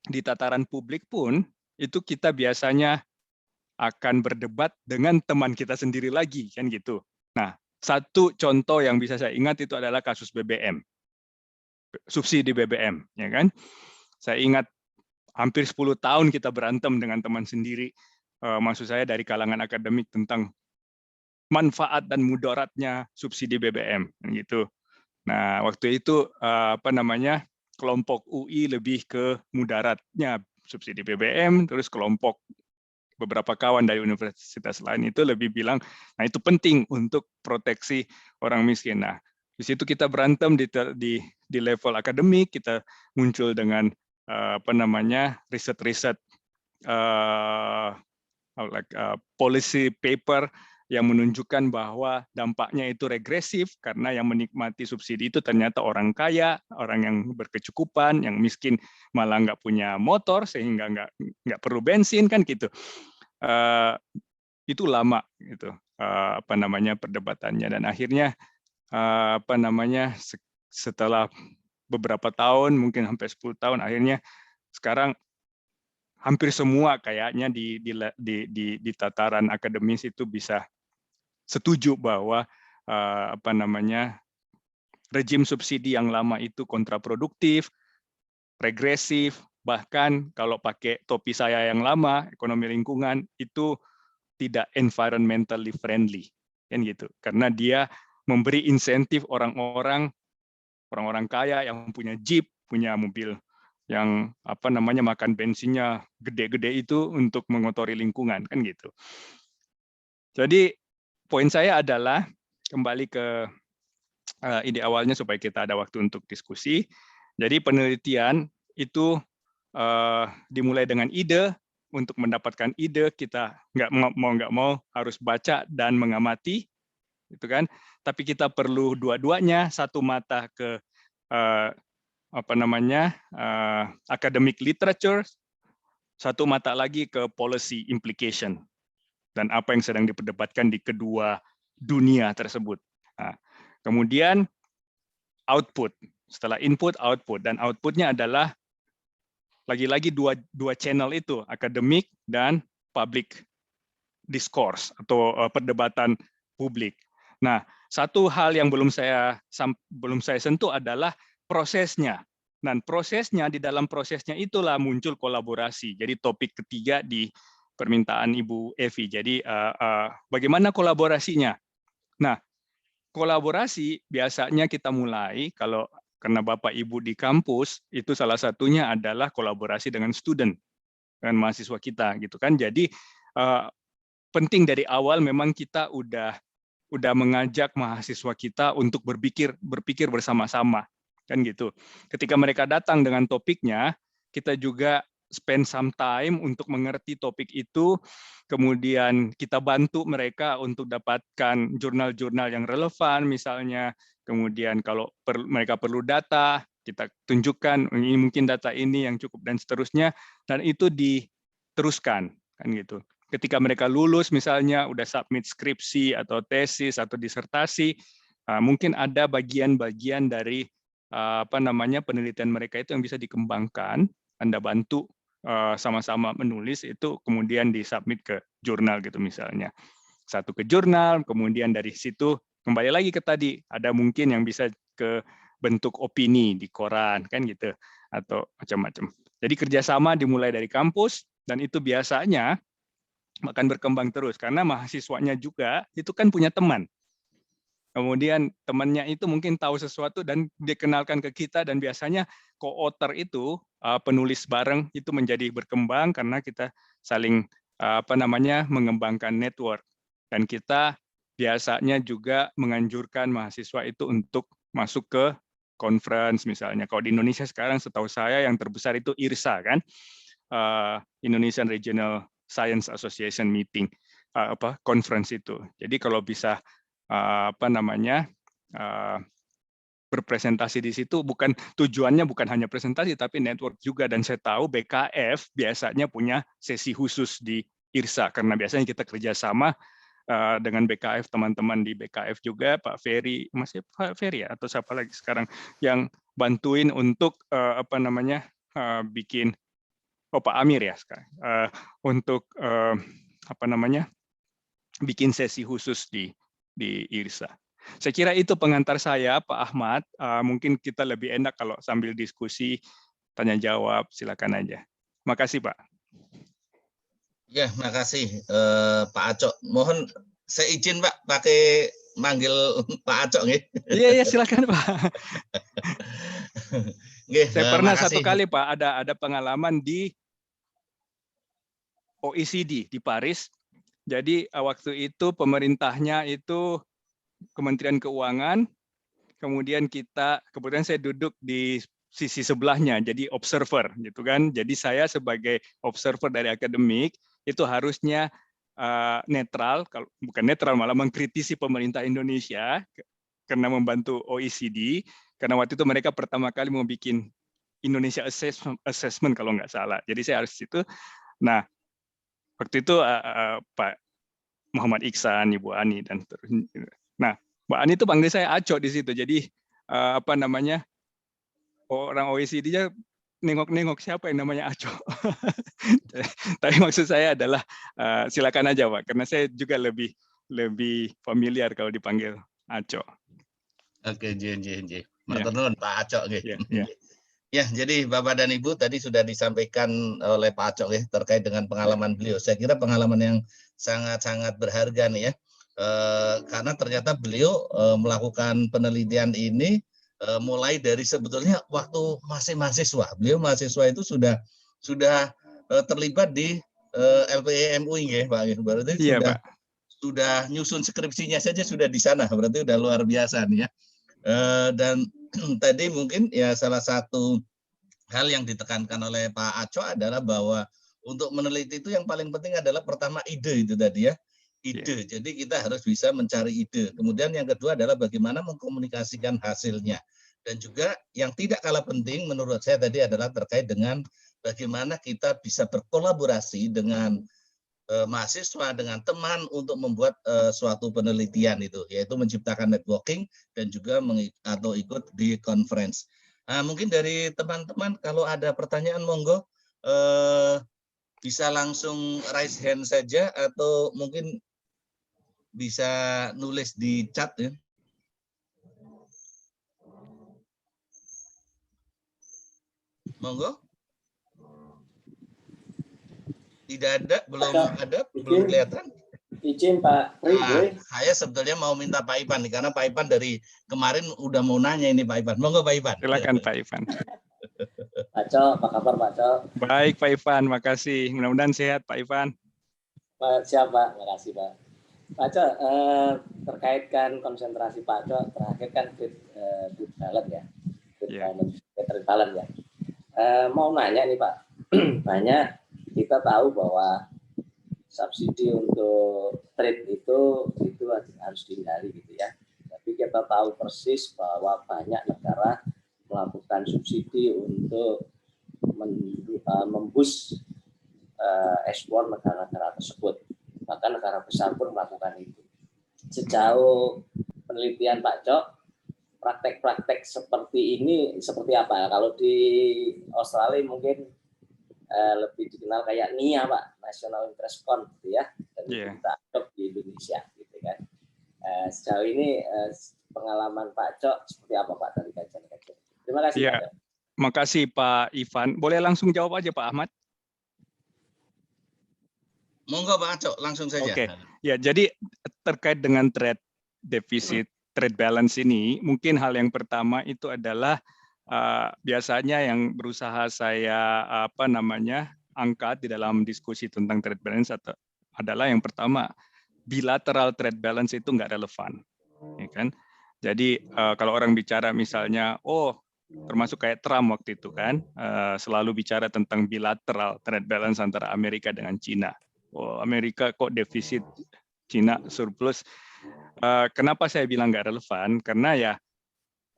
di tataran publik pun itu kita biasanya akan berdebat dengan teman kita sendiri lagi, kan gitu. Nah, satu contoh yang bisa saya ingat itu adalah kasus BBM, subsidi BBM, ya kan? Saya ingat hampir 10 tahun kita berantem dengan teman sendiri, maksud saya dari kalangan akademik tentang manfaat dan mudaratnya subsidi BBM, gitu. Nah, waktu itu kelompok UI lebih ke mudaratnya subsidi BBM, terus kelompok beberapa kawan dari universitas lain itu lebih bilang, nah itu penting untuk proteksi orang miskin. Nah, di situ kita berantem di level akademik, kita muncul dengan riset-riset policy paper yang menunjukkan bahwa dampaknya itu regresif karena yang menikmati subsidi itu ternyata orang kaya, orang yang berkecukupan, yang miskin malah nggak punya motor sehingga nggak perlu bensin kan gitu. Itu lama gitu perdebatannya, dan akhirnya setelah beberapa tahun, mungkin hampir 10 tahun, akhirnya sekarang hampir semua kayaknya di tataran akademis itu bisa setuju bahwa rejim subsidi yang lama itu kontraproduktif, regresif, Bahkan kalau pakai topi saya yang lama, ekonomi lingkungan, itu tidak environmentally friendly, kan gitu. Karena dia memberi insentif orang-orang kaya yang punya jeep, punya mobil yang makan bensinnya gede-gede itu untuk mengotori lingkungan, kan gitu. Jadi poin saya adalah kembali ke ide awalnya supaya kita ada waktu untuk diskusi. Jadi penelitian itu dimulai dengan ide. Untuk mendapatkan ide kita nggak mau harus baca dan mengamati, gitu kan? Tapi kita perlu dua-duanya, satu mata ke academic literature, satu mata lagi ke policy implication dan apa yang sedang diperdebatkan di kedua dunia tersebut. Nah, kemudian output, setelah input, output, dan outputnya adalah lagi-lagi dua channel itu, akademik dan public discourse atau perdebatan publik. Nah, satu hal yang belum saya sentuh adalah prosesnya. Dan prosesnya, di dalam prosesnya itulah muncul kolaborasi. Jadi topik ketiga di permintaan Ibu Evi. Jadi bagaimana kolaborasinya? Nah, kolaborasi biasanya kita mulai karena Bapak Ibu di kampus itu salah satunya adalah kolaborasi dengan student, dengan mahasiswa kita, gitu kan. Jadi penting dari awal memang kita udah mengajak mahasiswa kita untuk berpikir bersama-sama, kan gitu. Ketika mereka datang dengan topiknya, kita juga spend some time untuk mengerti topik itu, kemudian kita bantu mereka untuk dapatkan jurnal-jurnal yang relevan misalnya, kemudian kalau mereka perlu data, kita tunjukkan ini mungkin data ini yang cukup dan seterusnya, dan itu diteruskan, kan gitu. Ketika mereka lulus misalnya udah submit skripsi atau tesis atau disertasi, mungkin ada bagian-bagian dari penelitian mereka itu yang bisa dikembangkan, Anda bantu sama-sama menulis itu, kemudian disubmit ke jurnal gitu misalnya. Satu ke jurnal, kemudian dari situ kembali lagi ke tadi, ada mungkin yang bisa ke bentuk opini di koran, kan gitu, atau macam-macam. Jadi kerjasama dimulai dari kampus, dan itu biasanya akan berkembang terus, karena mahasiswanya juga itu kan punya teman. Kemudian temannya itu mungkin tahu sesuatu dan dikenalkan ke kita, dan biasanya co-author itu penulis bareng itu menjadi berkembang karena kita saling mengembangkan network, dan kita biasanya juga menganjurkan mahasiswa itu untuk masuk ke conference misalnya. Kalau di Indonesia sekarang setahu saya yang terbesar itu IRSA kan, Indonesian Regional Science Association meeting, conference itu. Jadi kalau bisa berpresentasi di situ, tujuannya bukan hanya presentasi tapi network juga, dan saya tahu BKF biasanya punya sesi khusus di IRSA karena biasanya kita kerjasama dengan BKF, teman-teman di BKF juga, Pak Ferry, masih Pak Ferry ya, atau siapa lagi sekarang yang bantuin untuk bikin Pak Amir ya sekarang untuk bikin sesi khusus di IRSA. Saya kira itu pengantar saya, Pak Ahmad. Mungkin kita lebih enak kalau sambil diskusi, tanya jawab, silakan aja. Makasih, Pak. Ya, makasih Pak Acok. Mohon saya izin Pak pakai manggil Pak Acok nggih. Iya, silakan Pak. Saya pernah makasih. satu kali Pak ada pengalaman di OECD di Paris. Jadi waktu itu pemerintahnya itu Kementerian Keuangan, kemudian kemudian saya duduk di sisi sebelahnya, jadi observer, gitu kan. Jadi saya sebagai observer dari akademik itu harusnya netral, kalau bukan netral malah mengkritisi pemerintah Indonesia karena membantu OECD, karena waktu itu mereka pertama kali mau bikin Indonesia assessment kalau nggak salah. Jadi saya harus itu. Nah, waktu itu Pak Muhammad Iksan, Ibu Ani dan terus. Nah, Mbak Ani itu panggil saya Acok di situ. Jadi orang OECD-nya nengok-nengok siapa yang namanya Acok. Tapi maksud saya adalah silakan aja Pak, karena saya juga lebih familiar kalau dipanggil Acok. Oke, Matur nuwun Pak Acok nggih. Ya, jadi Bapak dan Ibu tadi sudah disampaikan oleh Pak Acok ya terkait dengan pengalaman beliau. Saya kira pengalaman yang sangat-sangat berharga nih ya. Karena ternyata beliau melakukan penelitian ini mulai dari sebetulnya waktu masih mahasiswa. Beliau mahasiswa itu sudah terlibat di LPE MUI ya, Pak. Berarti Iya, Pak. sudah nyusun skripsinya saja sudah di sana. Berarti udah luar biasa nih ya. Dan tadi mungkin ya salah satu hal yang ditekankan oleh Pak Aco adalah bahwa untuk meneliti itu yang paling penting adalah pertama ide itu tadi ya. Ide. Jadi kita harus bisa mencari ide. Kemudian yang kedua adalah bagaimana mengkomunikasikan hasilnya. Dan juga yang tidak kalah penting menurut saya tadi adalah terkait dengan bagaimana kita bisa berkolaborasi dengan mahasiswa, dengan teman untuk membuat suatu penelitian itu, yaitu menciptakan networking dan juga atau ikut di conference. Nah, mungkin dari teman-teman kalau ada pertanyaan monggo bisa langsung raise hand saja atau mungkin bisa nulis di chat ya. Monggo. Tidak ada, belum kelihatan. Izin Pak Pri, saya sebetulnya mau minta Pak Ivan nih, karena Pak Ivan dari kemarin udah mau nanya ini Pak Ivan. Monggo Pak Ivan. Silakan Pak Ivan. Pak Cok, apa kabar Pak Cok? Baik Pak Ivan, makasih. Mudah-mudahan sehat Pak Ivan. Siap Pak, makasih Pak. Pak Cok, terkaitkan konsentrasi Pak Cok, terakhir kan trade balance ya. Trade balance ya. Mau nanya nih Pak, banyak kita tahu bahwa subsidi untuk trade itu harus dihindari gitu ya. Tapi kita tahu persis bahwa banyak negara melakukan subsidi untuk memboost ekspor negara-negara tersebut. Bahkan negara besar pun melakukan itu. Sejauh penelitian Pak Cok, praktek-praktek seperti ini seperti apa? Kalau di Australia mungkin lebih dikenal kayak NIA Pak, National Interest Fund gitu ya, dan kita adopt di Indonesia gitu kan. Sejauh ini pengalaman Pak Cok seperti apa Pak dari kajian-kajian? Terima kasih. Ya, Pak. makasih Pak Ivan. Boleh langsung jawab aja Pak Ahmad? Monggo Pak Cok, langsung saja. Oke. Ya, jadi terkait dengan trade deficit, trade balance ini, mungkin hal yang pertama itu adalah biasanya yang berusaha saya angkat di dalam diskusi tentang trade balance adalah yang pertama, bilateral trade balance itu nggak relevan, ya kan? Jadi kalau orang bicara misalnya, termasuk kayak Trump waktu itu kan, selalu bicara tentang bilateral trade balance antara Amerika dengan Cina. Amerika kok defisit, Cina surplus. Kenapa saya bilang nggak relevan? Karena ya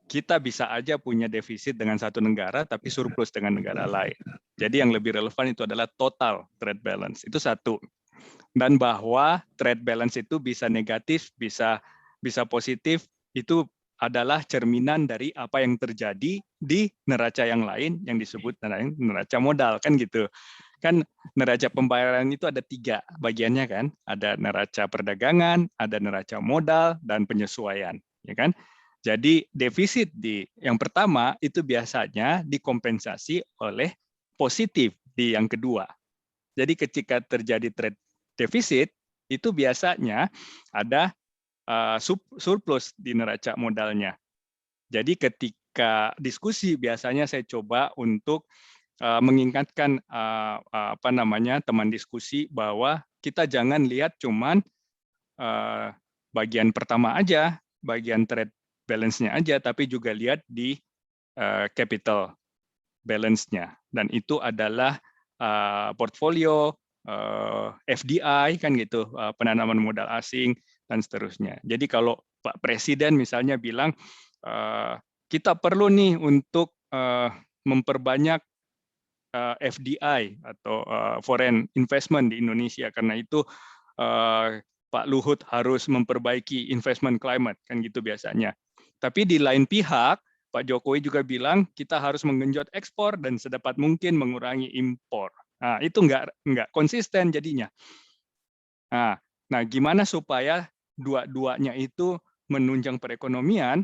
kita bisa aja punya defisit dengan satu negara, tapi surplus dengan negara lain. Jadi yang lebih relevan itu adalah total trade balance. Itu satu. Dan bahwa trade balance itu bisa negatif, bisa positif, itu adalah cerminan dari apa yang terjadi di neraca yang lain yang disebut neraca modal, kan gitu. Kan neraca pembayaran itu ada 3 bagiannya kan. Ada neraca perdagangan, ada neraca modal, dan penyesuaian. Ya kan? Jadi defisit yang pertama itu biasanya dikompensasi oleh positif di yang kedua. Jadi ketika terjadi trade defisit, itu biasanya ada surplus di neraca modalnya. Jadi ketika diskusi biasanya saya coba untuk mengingatkan teman diskusi bahwa kita jangan lihat cuman bagian pertama aja, bagian trade balance-nya aja, tapi juga lihat di capital balance-nya. Dan itu adalah portfolio, FDI, kan gitu, penanaman modal asing, dan seterusnya. Jadi kalau Pak Presiden misalnya bilang, kita perlu nih untuk memperbanyak FDI atau foreign investment di Indonesia, karena itu Pak Luhut harus memperbaiki investment climate, kan gitu biasanya. Tapi di lain pihak, Pak Jokowi juga bilang kita harus menggenjot ekspor dan sedapat mungkin mengurangi impor. Nah, itu nggak konsisten jadinya. Nah, gimana supaya dua-duanya itu menunjang perekonomian?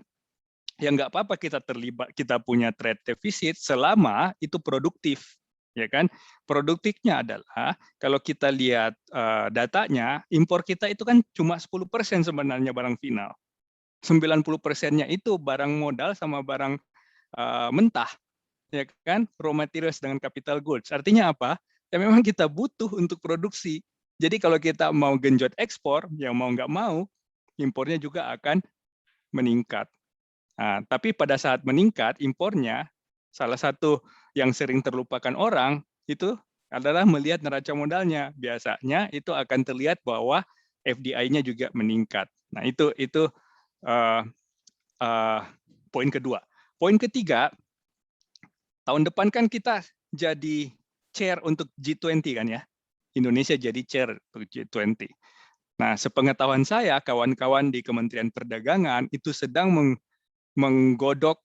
ya nggak apa-apa kita terlibat, kita punya trade deficit selama itu produktif, ya kan? Produktifnya adalah kalau kita lihat datanya, impor kita itu kan cuma 10% sebenarnya barang final. 90%-nya itu barang modal sama barang mentah, ya kan? Raw materials dengan capital goods. Artinya apa? Ya memang kita butuh untuk produksi. Jadi kalau kita mau genjot ekspor, ya mau nggak mau, impornya juga akan meningkat. Nah, tapi pada saat meningkat impornya, salah satu yang sering terlupakan orang itu adalah melihat neraca modalnya. Biasanya itu akan terlihat bahwa FDI-nya juga meningkat. Nah, itu poin kedua. Poin ketiga, tahun depan kan kita jadi chair untuk G20 kan ya. Indonesia jadi chair untuk G20. Nah, sepengetahuan saya, kawan-kawan di Kementerian Perdagangan itu sedang menggodok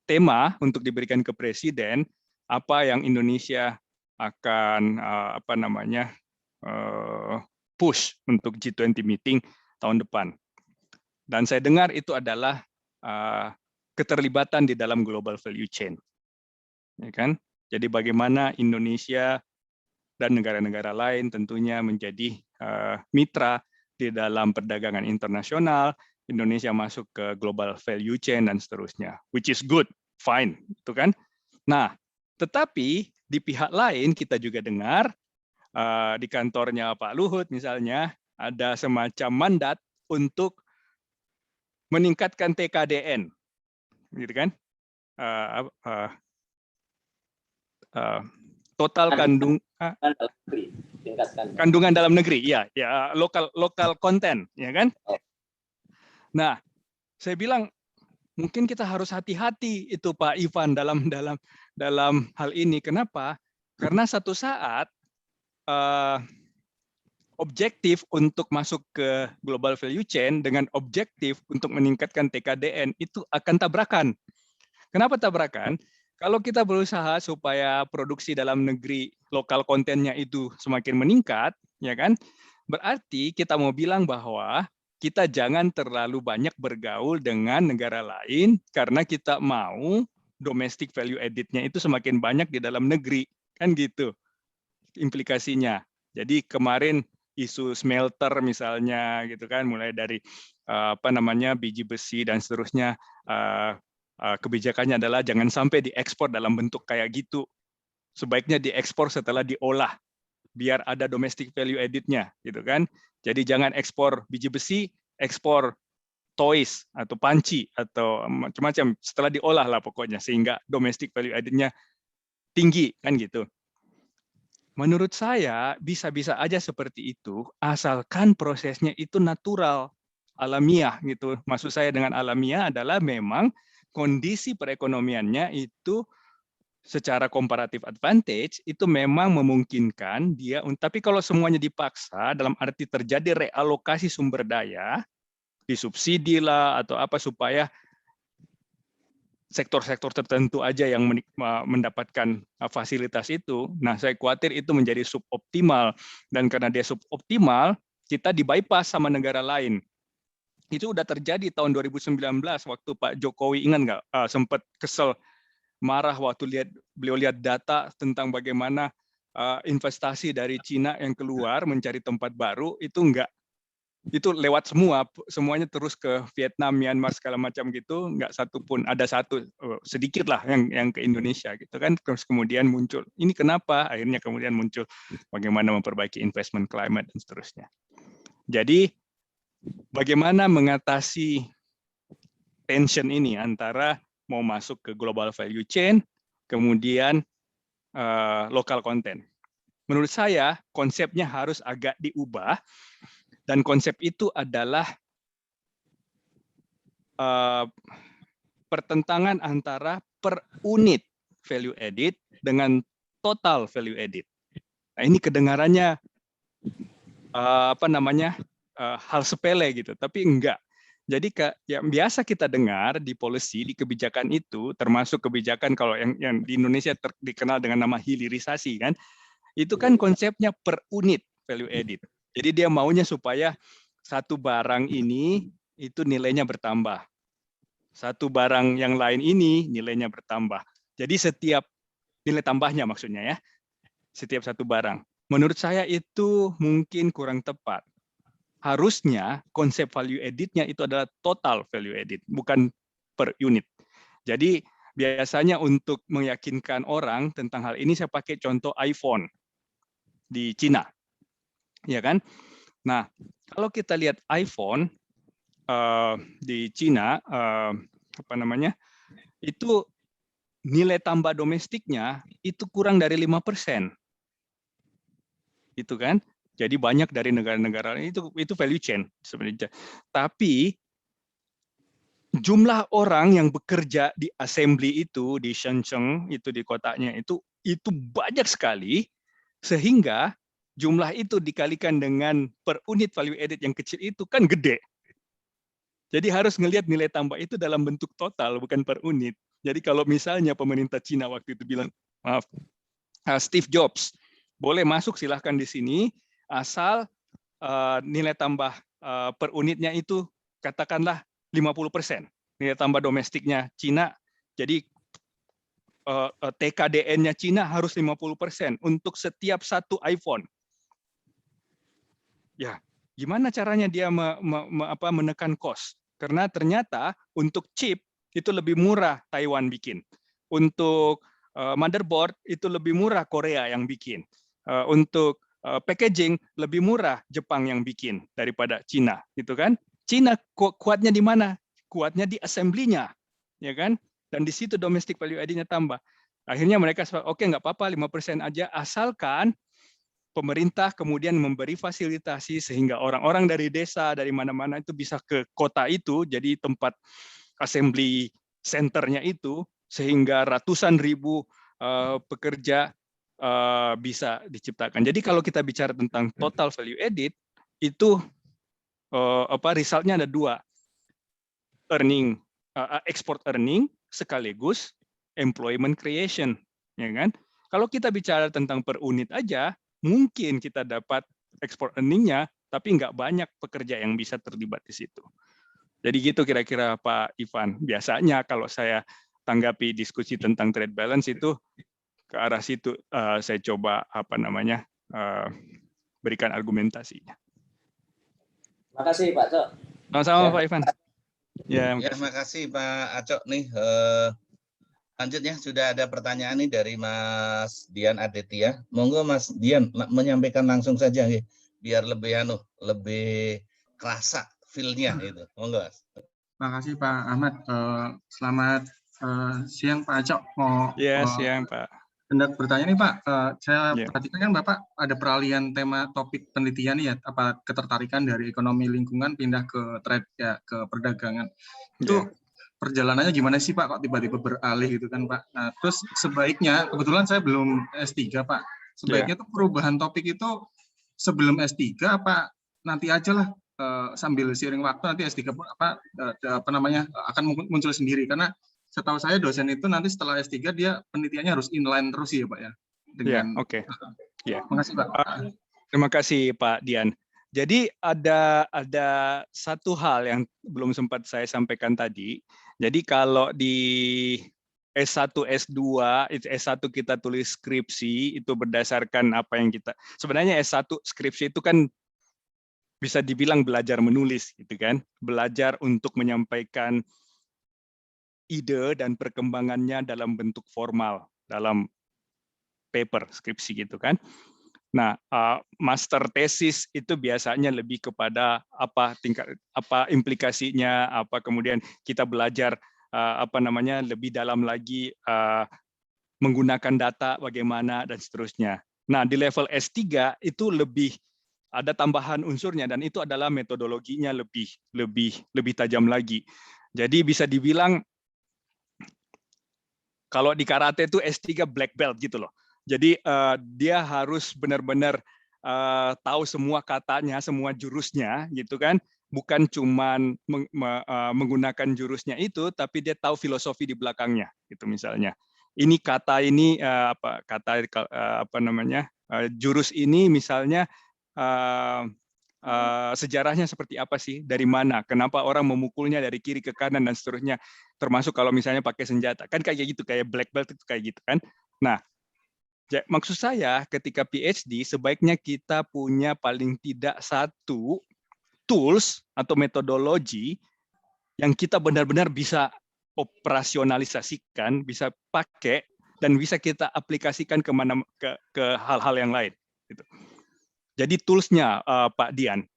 tema untuk diberikan ke Presiden, apa yang Indonesia akan push untuk G20 meeting tahun depan. Dan saya dengar itu adalah keterlibatan di dalam global value chain, ya kan? Jadi bagaimana Indonesia dan negara-negara lain tentunya menjadi mitra di dalam perdagangan internasional, Indonesia masuk ke global value chain dan seterusnya, which is good, fine, itu kan? Nah, tetapi di pihak lain kita juga dengar di kantornya Pak Luhut misalnya ada semacam mandat untuk meningkatkan TKDN, gitu kan? Total kandungan dalam negeri, ya lokal konten, ya kan? Nah, saya bilang mungkin kita harus hati-hati itu Pak Ivan dalam hal ini. Kenapa? Karena satu saat objektif untuk masuk ke global value chain dengan objektif untuk meningkatkan TKDN itu akan tabrakan. Kenapa tabrakan? Kalau kita berusaha supaya produksi dalam negeri lokal kontennya itu semakin meningkat, ya kan? Berarti kita mau bilang bahwa kita jangan terlalu banyak bergaul dengan negara lain karena kita mau domestic value added-nya itu semakin banyak di dalam negeri, kan gitu implikasinya. Jadi kemarin isu smelter misalnya gitu kan, mulai dari biji besi dan seterusnya, kebijakannya adalah jangan sampai diekspor dalam bentuk kayak gitu. Sebaiknya diekspor setelah diolah biar ada domestic value added-nya gitu kan. Jadi jangan ekspor biji besi, ekspor toys atau panci atau macam-macam setelah diolah lah pokoknya sehingga domestic value added-nya tinggi kan gitu. Menurut saya bisa-bisa aja seperti itu asalkan prosesnya itu natural, alamiah gitu. Maksud saya dengan alamiah adalah memang kondisi perekonomiannya itu secara comparative advantage itu memang memungkinkan dia, tapi kalau semuanya dipaksa dalam arti terjadi realokasi sumber daya, disubsidi lah atau apa supaya sektor-sektor tertentu aja yang mendapatkan fasilitas itu. Nah, saya khawatir itu menjadi suboptimal dan karena dia suboptimal, kita di-bypass sama negara lain. Itu udah terjadi tahun 2019 waktu Pak Jokowi, ingat nggak sempat kesel marah waktu beliau lihat data tentang bagaimana investasi dari Cina yang keluar mencari tempat baru itu lewat semuanya terus ke Vietnam, Myanmar segala macam gitu, nggak satu pun, ada satu sedikit lah yang ke Indonesia gitu kan. Terus kemudian muncul ini kenapa, akhirnya kemudian muncul bagaimana memperbaiki investment climate dan seterusnya. Jadi bagaimana mengatasi tension ini antara mau masuk ke global value chain kemudian local content. Menurut saya konsepnya harus agak diubah. Dan konsep itu adalah pertentangan antara per unit value added dengan total value added. Nah, ini kedengarannya hal sepele gitu, tapi enggak. Jadi yang biasa kita dengar di policy, di kebijakan itu, termasuk kebijakan kalau yang di Indonesia dikenal dengan nama hilirisasi kan, itu kan konsepnya per unit value added. Jadi dia maunya supaya satu barang ini itu nilainya bertambah. Satu barang yang lain ini nilainya bertambah. Jadi setiap nilai tambahnya maksudnya ya, setiap satu barang. Menurut saya itu mungkin kurang tepat. Harusnya konsep value added-nya itu adalah total value added, bukan per unit. Jadi biasanya untuk meyakinkan orang tentang hal ini saya pakai contoh iPhone di Cina. Ya kan? Nah, kalau kita lihat iPhone di Cina apa namanya? Itu nilai tambah domestiknya itu kurang dari 5%. Itu kan? Jadi banyak dari negara-negara itu value chain sebenarnya. Tapi jumlah orang yang bekerja di assembly itu di Shenzhen itu di kotanya itu banyak sekali sehingga jumlah itu dikalikan dengan per unit value added yang kecil itu kan gede. Jadi harus ngelihat nilai tambah itu dalam bentuk total bukan per unit. Jadi kalau misalnya pemerintah Cina waktu itu bilang, maaf, Steve Jobs boleh masuk silahkan di sini asal nilai tambah per unitnya itu katakanlah 50%. Nilai tambah domestiknya Cina, jadi TKDN-nya Cina harus 50% untuk setiap satu iPhone. Ya, gimana caranya dia menekan cost? Karena ternyata untuk chip itu lebih murah Taiwan bikin. Untuk motherboard itu lebih murah Korea yang bikin. Untuk packaging lebih murah Jepang yang bikin daripada Cina, gitu kan? Cina kuatnya di mana? Kuatnya di assembly-nya, ya kan? Dan di situ domestic value added-nya tambah. Akhirnya mereka oke nggak apa-apa 5% aja asalkan pemerintah kemudian memberi fasilitasi sehingga orang-orang dari desa dari mana-mana itu bisa ke kota itu jadi tempat assembly center-nya itu sehingga ratusan ribu pekerja bisa diciptakan. Jadi kalau kita bicara tentang total value added itu result-nya ada dua, earning, export earning sekaligus employment creation, ya kan? Kalau kita bicara tentang per unit aja, mungkin kita dapat export earning-nya, tapi nggak banyak pekerja yang bisa terlibat di situ. Jadi gitu kira-kira Pak Ivan. Biasanya kalau saya tanggapi diskusi tentang trade balance itu ke arah situ saya coba berikan argumentasinya. Makasih Pak Cok. Sama-sama Pak Ivan. Ya, makasih Pak Acok nih. Lanjutnya sudah ada pertanyaan nih dari Mas Dian Aditya. Monggo Mas Dian menyampaikan langsung saja biar lebih kerasa feel-nya itu. Monggo Mas. Makasih Pak Ahmad. Selamat siang Pak Acok. Siang Pak. Hendak bertanya nih Pak, saya perhatikan kan Bapak ada peralihan tema topik penelitian ya, ketertarikan dari ekonomi lingkungan pindah ke trade ya, ke perdagangan. Itu perjalanannya gimana sih Pak, kok tiba-tiba beralih gitu kan Pak? Nah, terus sebaiknya, kebetulan saya belum S3 Pak, sebaiknya tuh perubahan topik itu sebelum S3 apa nanti aja lah sambil seiring waktu nanti S3 akan muncul sendiri, karena setahu saya dosen itu nanti setelah S3 dia penelitiannya harus inline terus ya Pak ya. Oke. Makasih Pak. Terima kasih Pak Dian. Jadi ada satu hal yang belum sempat saya sampaikan tadi. Jadi kalau di S1, S2, S1 kita tulis skripsi itu berdasarkan apa yang kita sebenarnya S1 skripsi itu kan bisa dibilang belajar menulis gitu kan, belajar untuk menyampaikan ide dan perkembangannya dalam bentuk formal dalam paper skripsi gitu kan. Nah, master tesis itu biasanya lebih kepada apa implikasinya, kemudian kita belajar lebih dalam lagi menggunakan data bagaimana dan seterusnya. Nah, di level S3 itu lebih ada tambahan unsurnya dan itu adalah metodologinya lebih tajam lagi. Jadi bisa dibilang kalau di karate itu S3 black belt gitu loh. Jadi dia harus benar-benar tahu semua katanya, semua jurusnya gitu kan. Bukan cuman menggunakan jurusnya itu, tapi dia tahu filosofi di belakangnya gitu misalnya. Ini kata ini jurus ini misalnya sejarahnya seperti apa sih, dari mana, kenapa orang memukulnya dari kiri ke kanan dan seterusnya, termasuk kalau misalnya pakai senjata, kan kayak gitu, kayak black belt itu kayak gitu kan. Nah, maksud saya ketika PhD sebaiknya kita punya paling tidak satu tools atau metodologi yang kita benar-benar bisa operasionalisasikan, bisa pakai dan bisa kita aplikasikan ke hal-hal yang lain. Gitu. Jadi toolsnya Pak Dian,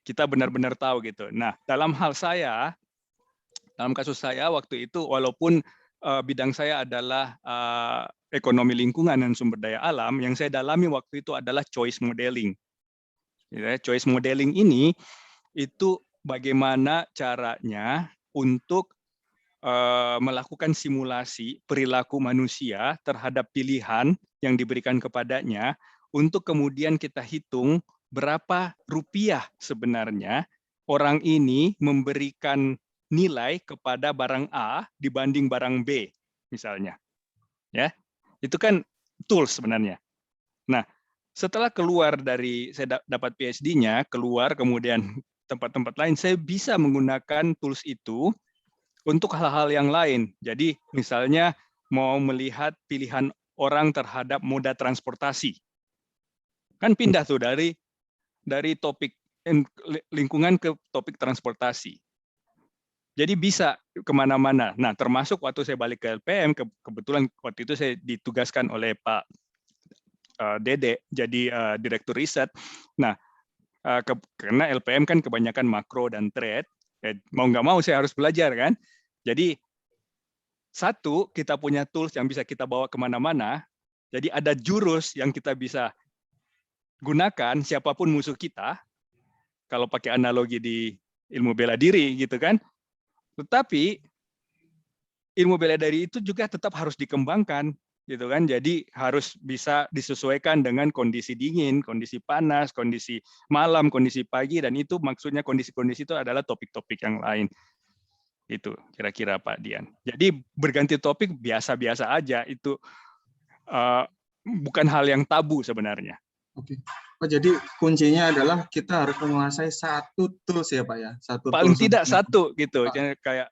kita benar-benar tahu gitu. Nah, dalam kasus saya waktu itu, walaupun bidang saya adalah ekonomi lingkungan dan sumber daya alam, yang saya dalami waktu itu adalah choice modeling. Choice modeling ini itu bagaimana caranya untuk melakukan simulasi perilaku manusia terhadap pilihan yang diberikan kepadanya, untuk kemudian kita hitung berapa rupiah sebenarnya orang ini memberikan nilai kepada barang A dibanding barang B, misalnya. Ya, itu kan tools sebenarnya. Nah, setelah keluar dari saya dapat PhD-nya, keluar kemudian tempat-tempat lain, saya bisa menggunakan tools itu untuk hal-hal yang lain. Jadi misalnya mau melihat pilihan orang terhadap moda transportasi. Kan pindah tuh dari topik lingkungan ke topik transportasi. Jadi bisa kemana-mana. Nah, termasuk waktu saya balik ke LPM, kebetulan waktu itu saya ditugaskan oleh Pak Dede jadi direktur riset. Nah, karena LPM kan kebanyakan makro dan trade, mau nggak mau saya harus belajar kan. Jadi satu, kita punya tools yang bisa kita bawa kemana-mana. Jadi ada jurus yang kita bisa gunakan siapapun musuh kita. Kalau pakai analogi di ilmu bela diri gitu kan. Tetapi ilmu bela diri itu juga tetap harus dikembangkan gitu kan. Jadi harus bisa disesuaikan dengan kondisi dingin, kondisi panas, kondisi malam, kondisi pagi, dan itu maksudnya kondisi-kondisi itu adalah topik-topik yang lain. Itu kira-kira Pak Dian. Jadi berganti topik biasa-biasa aja, itu bukan hal yang tabu sebenarnya. Oke. Oh, jadi kuncinya adalah kita harus menguasai satu tools ya Pak ya. Paling tidak satu gitu. Kayak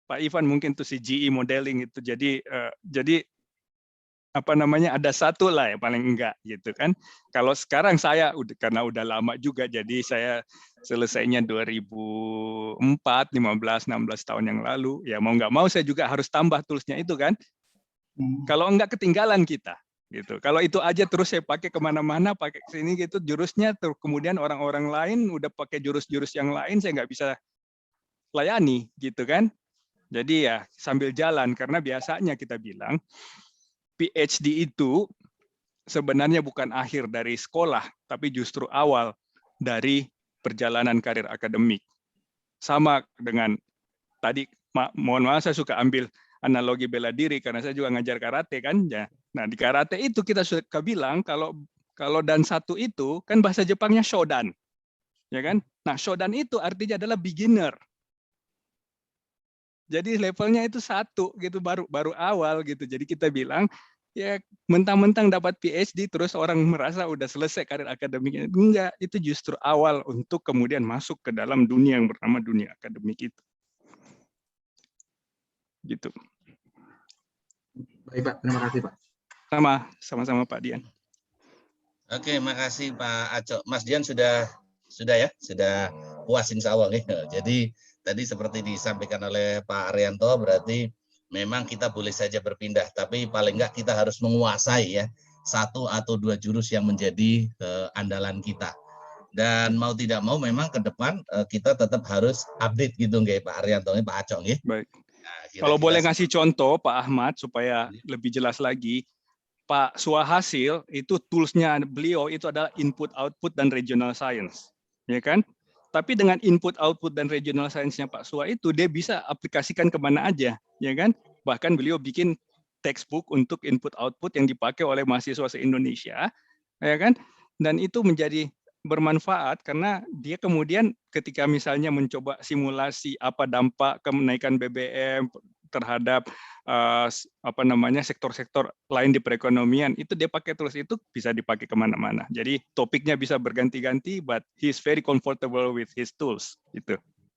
Pak Ivan mungkin tuh si GE modeling itu. Jadi apa namanya, ada satu lah ya paling enggak gitu kan. Kalau sekarang saya karena udah lama juga, jadi saya selesainya 2004, 15, 16 tahun yang lalu. Ya mau nggak mau saya juga harus tambah toolsnya itu kan. Kalau enggak ketinggalan kita. Gitu. Kalau itu aja terus saya pakai kemana-mana, pakai sini gitu jurusnya, kemudian orang-orang lain udah pakai jurus-jurus yang lain, saya nggak bisa layani gitu kan. Jadi ya sambil jalan, karena biasanya kita bilang PhD itu sebenarnya bukan akhir dari sekolah, tapi justru awal dari perjalanan karir akademik. Sama dengan tadi, mohon maaf saya suka ambil analogi bela diri karena saya juga ngajar karate kan ya. Nah, di karate itu kita suka bilang kalau dan satu itu kan bahasa Jepangnya shodan. Ya kan? Nah, shodan itu artinya adalah beginner. Jadi levelnya itu satu gitu, baru awal gitu. Jadi kita bilang ya mentang-mentang dapat PhD terus orang merasa udah selesai karir akademiknya. Enggak, itu justru awal untuk kemudian masuk ke dalam dunia yang bernama dunia akademik itu. Gitu. Baik Pak, terima kasih Pak. Sama-sama Pak Dian. Oke, makasih Pak Aco. Mas Dian sudah puas insya Allah nih. Jadi tadi seperti disampaikan oleh Pak Arianto, berarti memang kita boleh saja berpindah, tapi paling enggak kita harus menguasai ya satu atau dua jurus yang menjadi andalan kita. Dan mau tidak mau memang ke depan kita tetap harus update gitu nggih Pak Arianto, Pak Aco nggih. Baik. Nah, kalau boleh ngasih contoh Pak Ahmad supaya lebih jelas lagi, Pak Suhasil itu toolsnya beliau itu adalah input output dan regional science, ya kan? Tapi dengan input output dan regional science-nya Pak Suha itu dia bisa aplikasikan kemana aja, ya kan? Bahkan beliau bikin textbook untuk input output yang dipakai oleh mahasiswa se-Indonesia, ya kan? Dan itu menjadi bermanfaat karena dia kemudian ketika misalnya mencoba simulasi apa dampak kenaikan BBM terhadap sektor-sektor lain di perekonomian, itu dia pakai tools itu bisa dipakai kemana-mana. Jadi topiknya bisa berganti-ganti, but he's very comfortable with his tools.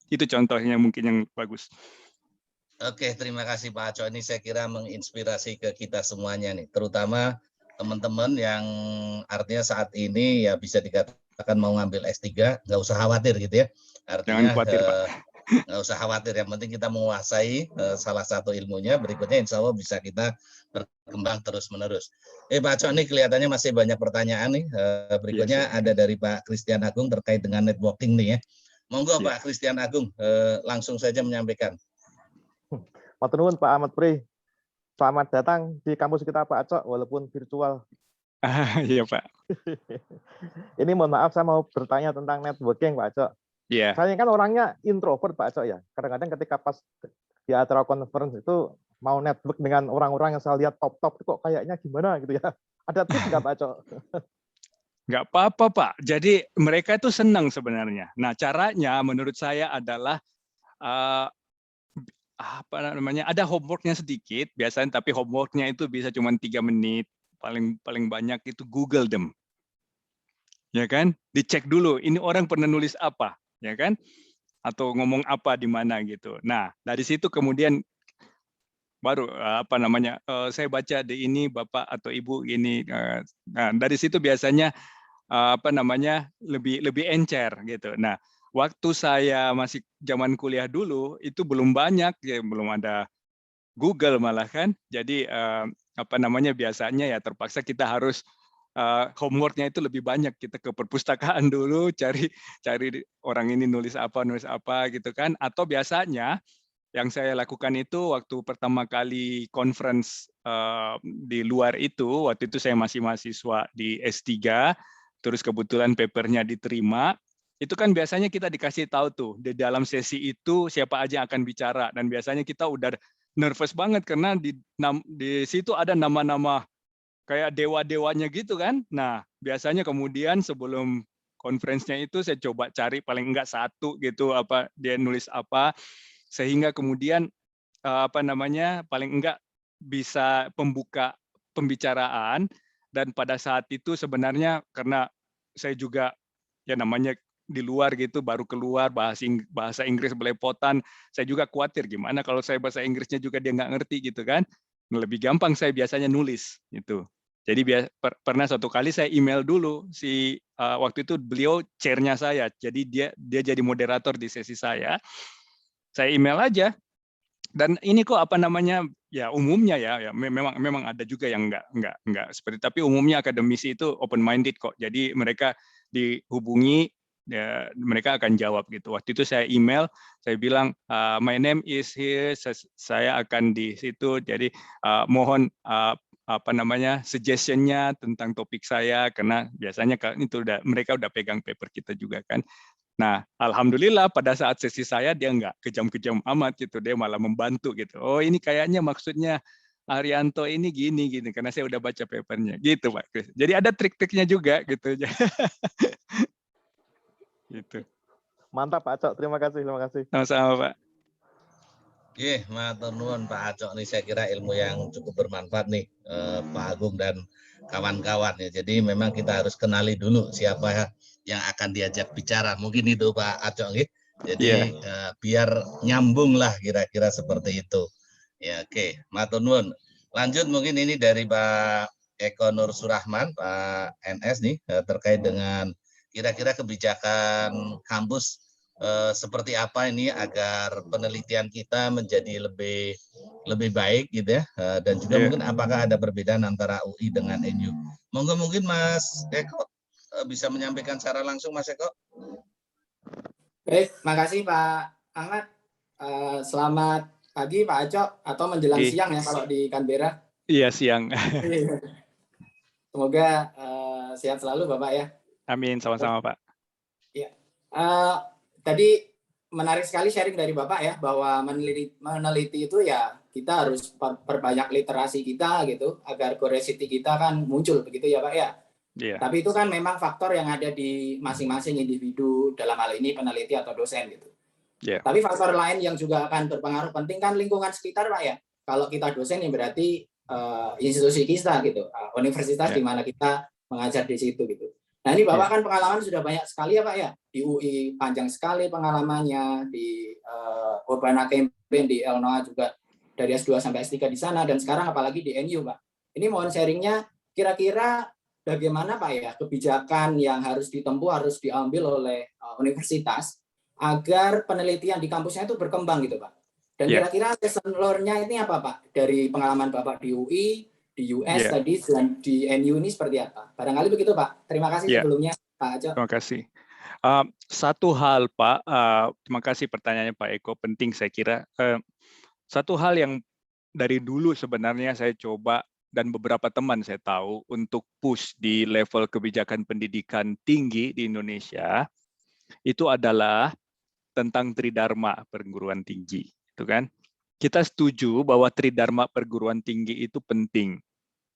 Itu contohnya mungkin yang bagus. Oke, terima kasih Pak Aco. Ini saya kira menginspirasi ke kita semuanya nih, terutama teman-teman yang artinya saat ini ya bisa dikatakan mau ngambil S3, nggak usah khawatir gitu ya. Artinya Jangan khawatir, Pak. Nggak usah khawatir, yang penting kita menguasai salah satu ilmunya, berikutnya insya Allah bisa kita berkembang terus-menerus. Pak Aco, ini kelihatannya masih banyak pertanyaan nih. Berikutnya ada dari Pak Christian Agung terkait dengan networking nih ya. Monggo Pak Christian Agung, langsung saja menyampaikan. Matur nuwun Pak Ahmad Pri. Selamat datang di kampus kita Pak Aco, walaupun virtual. Iya Pak. Ini mohon maaf, saya mau bertanya tentang networking Pak Aco. Iya. Saya kan orangnya introvert Pak Aco ya. Kadang-kadang ketika pas di acara conference itu mau network dengan orang-orang yang saya lihat top-top itu kok kayaknya gimana gitu ya. Ada tips nggak Pak Aco? Nggak apa-apa Pak. Jadi mereka itu senang sebenarnya. Nah caranya menurut saya adalah ada homeworknya sedikit biasanya, tapi homeworknya itu bisa cuma 3 menit, paling banyak itu Google them, ya kan, dicek dulu ini orang pernah nulis apa, ya kan, atau ngomong apa di mana gitu. Nah dari situ kemudian baru saya baca di ini Bapak atau Ibu ini, nah dari situ biasanya lebih encer gitu. Nah waktu saya masih zaman kuliah dulu itu belum banyak ya, belum ada Google malah kan. Jadi biasanya ya terpaksa kita harus homeworknya itu lebih banyak, kita ke perpustakaan dulu cari orang ini nulis apa gitu kan. Atau biasanya yang saya lakukan itu waktu pertama kali conference di luar itu, waktu itu saya masih mahasiswa di S3, terus kebetulan papernya diterima. Itu kan biasanya kita dikasih tahu tuh di dalam sesi itu siapa aja yang akan bicara, dan biasanya kita udah nervous banget karena di situ ada nama-nama kayak dewa-dewanya gitu kan. Nah biasanya kemudian sebelum conference-nya itu saya coba cari paling enggak satu gitu dia nulis apa, sehingga kemudian paling enggak bisa pembuka pembicaraan. Dan pada saat itu sebenarnya karena saya juga ya namanya di luar gitu, baru keluar bahasa Inggris belepotan, saya juga khawatir gimana kalau saya bahasa Inggrisnya juga dia nggak ngerti gitu kan. Lebih gampang saya biasanya nulis gitu. Jadi pernah suatu kali saya email dulu waktu itu beliau chairnya saya, jadi dia jadi moderator di sesi saya email aja. Dan ini kok ya umumnya ya memang ada juga yang nggak seperti, tapi umumnya akademisi itu open minded kok. Jadi mereka dihubungi, ya, mereka akan jawab gitu. Waktu itu saya email, saya bilang my name is here, saya akan di situ. Jadi mohon suggestion-nya tentang topik saya, karena biasanya itu mereka udah pegang paper kita juga kan. Nah, alhamdulillah pada saat sesi saya dia nggak kejam-kejam amat gitu, dia malah membantu gitu. Oh ini kayaknya maksudnya Arianto ini gini karena saya udah baca papernya gitu Pak Chris. Jadi ada trik-triknya juga gitu. Gitu. Mantap Pak Aco, terima kasih. Sama-sama Pak. Matur nuwun Pak Aco, nih saya kira ilmu yang cukup bermanfaat nih Pak Agung dan kawan-kawan ya. Jadi memang kita harus kenali dulu siapa yang akan diajak bicara. Mungkin itu Pak Aco nih. Jadi biar nyambung lah kira-kira seperti itu. Ya oke, matur nuwun. Lanjut mungkin ini dari Pak Eko Nur Surahman, Pak NS nih terkait dengan kira-kira kebijakan kampus seperti apa ini agar penelitian kita menjadi lebih baik gitu ya, dan juga mungkin apakah ada perbedaan antara UI dengan NU. Mungkin Mas Eko bisa menyampaikan secara langsung Mas Eko. Baik, makasih Pak Ahmad. Selamat pagi Pak Aco, atau menjelang siang ya kalau di Canberra. Iya siang. Semoga sehat selalu Bapak ya. Amin, sama-sama Pak. Iya. Tadi menarik sekali sharing dari Bapak ya, bahwa meneliti itu ya kita harus perbanyak literasi kita gitu, agar curiosity kita kan muncul begitu ya Pak ya. Yeah. Tapi itu kan memang faktor yang ada di masing-masing individu, dalam hal ini peneliti atau dosen gitu. Yeah. Tapi faktor lain yang juga akan berpengaruh penting kan lingkungan sekitar Pak ya. kalau kita dosen ya berarti institusi kita gitu, universitas di mana kita mengajar di situ gitu. Nah ini Bapak kan pengalaman sudah banyak sekali ya Pak ya, di UI panjang sekali pengalamannya, di Urbana Campaign di Illinois juga dari S2 sampai S3 di sana, dan sekarang apalagi di NU Pak. Ini mohon sharingnya, kira-kira bagaimana Pak ya kebijakan yang harus ditempuh, harus diambil oleh universitas agar penelitian di kampusnya itu berkembang gitu Pak. Dan kira-kira lesson learn-nya ini apa Pak? Dari pengalaman Bapak di UI, di US tadi, dan di NU ini seperti apa? Barangkali begitu Pak. Terima kasih sebelumnya Pak Aco. Terima kasih. Satu hal Pak, terima kasih pertanyaannya Pak Eko, penting saya kira. Satu hal yang dari dulu sebenarnya saya coba, dan beberapa teman saya tahu, untuk push di level kebijakan pendidikan tinggi di Indonesia, itu adalah tentang Tridharma perguruan tinggi. Itu kan, kita setuju bahwa Tridharma perguruan tinggi itu penting,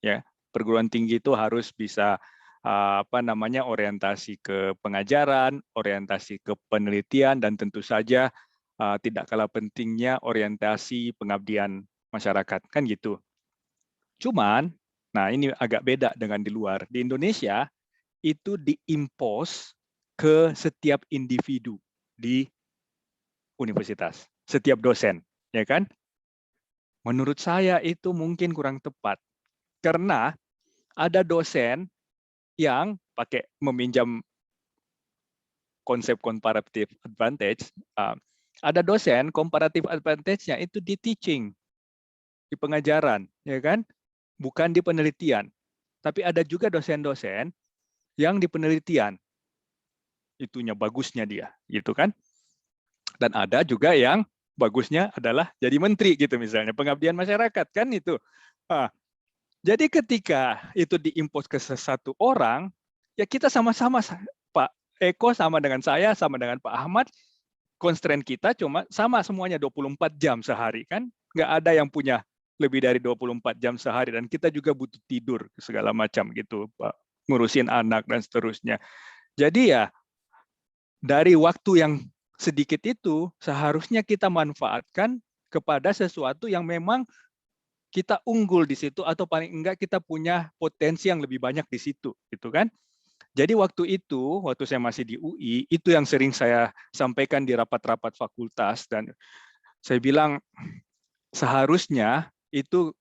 ya. Perguruan tinggi itu harus bisa orientasi ke pengajaran, orientasi ke penelitian, dan tentu saja tidak kalah pentingnya orientasi pengabdian masyarakat, kan gitu. Cuman, nah ini agak beda dengan di luar. Di Indonesia itu diimpos ke setiap individu di universitas, setiap dosen, ya kan? Menurut saya itu mungkin kurang tepat, karena ada dosen yang pakai meminjam konsep comparative advantage. Ada dosen comparative advantage-nya itu di teaching, di pengajaran, ya kan? Bukan di penelitian. Tapi ada juga dosen-dosen yang di penelitian, itunya bagusnya dia, gitu kan? Dan ada juga yang bagusnya adalah jadi menteri gitu misalnya, pengabdian masyarakat kan itu. Jadi ketika itu diimpos ke satu orang, ya kita sama-sama, Pak Eko sama dengan saya, sama dengan Pak Ahmad, constraint kita cuma sama semuanya 24 jam sehari kan, nggak ada yang punya lebih dari 24 jam sehari, dan kita juga butuh tidur segala macam gitu, Pak, ngurusin anak dan seterusnya. Jadi ya dari waktu yang sedikit itu seharusnya kita manfaatkan kepada sesuatu yang memang kita unggul di situ, atau paling enggak kita punya potensi yang lebih banyak di situ, gitu kan? Jadi waktu saya masih di UI, itu yang sering saya sampaikan di rapat-rapat fakultas, dan saya bilang seharusnya itu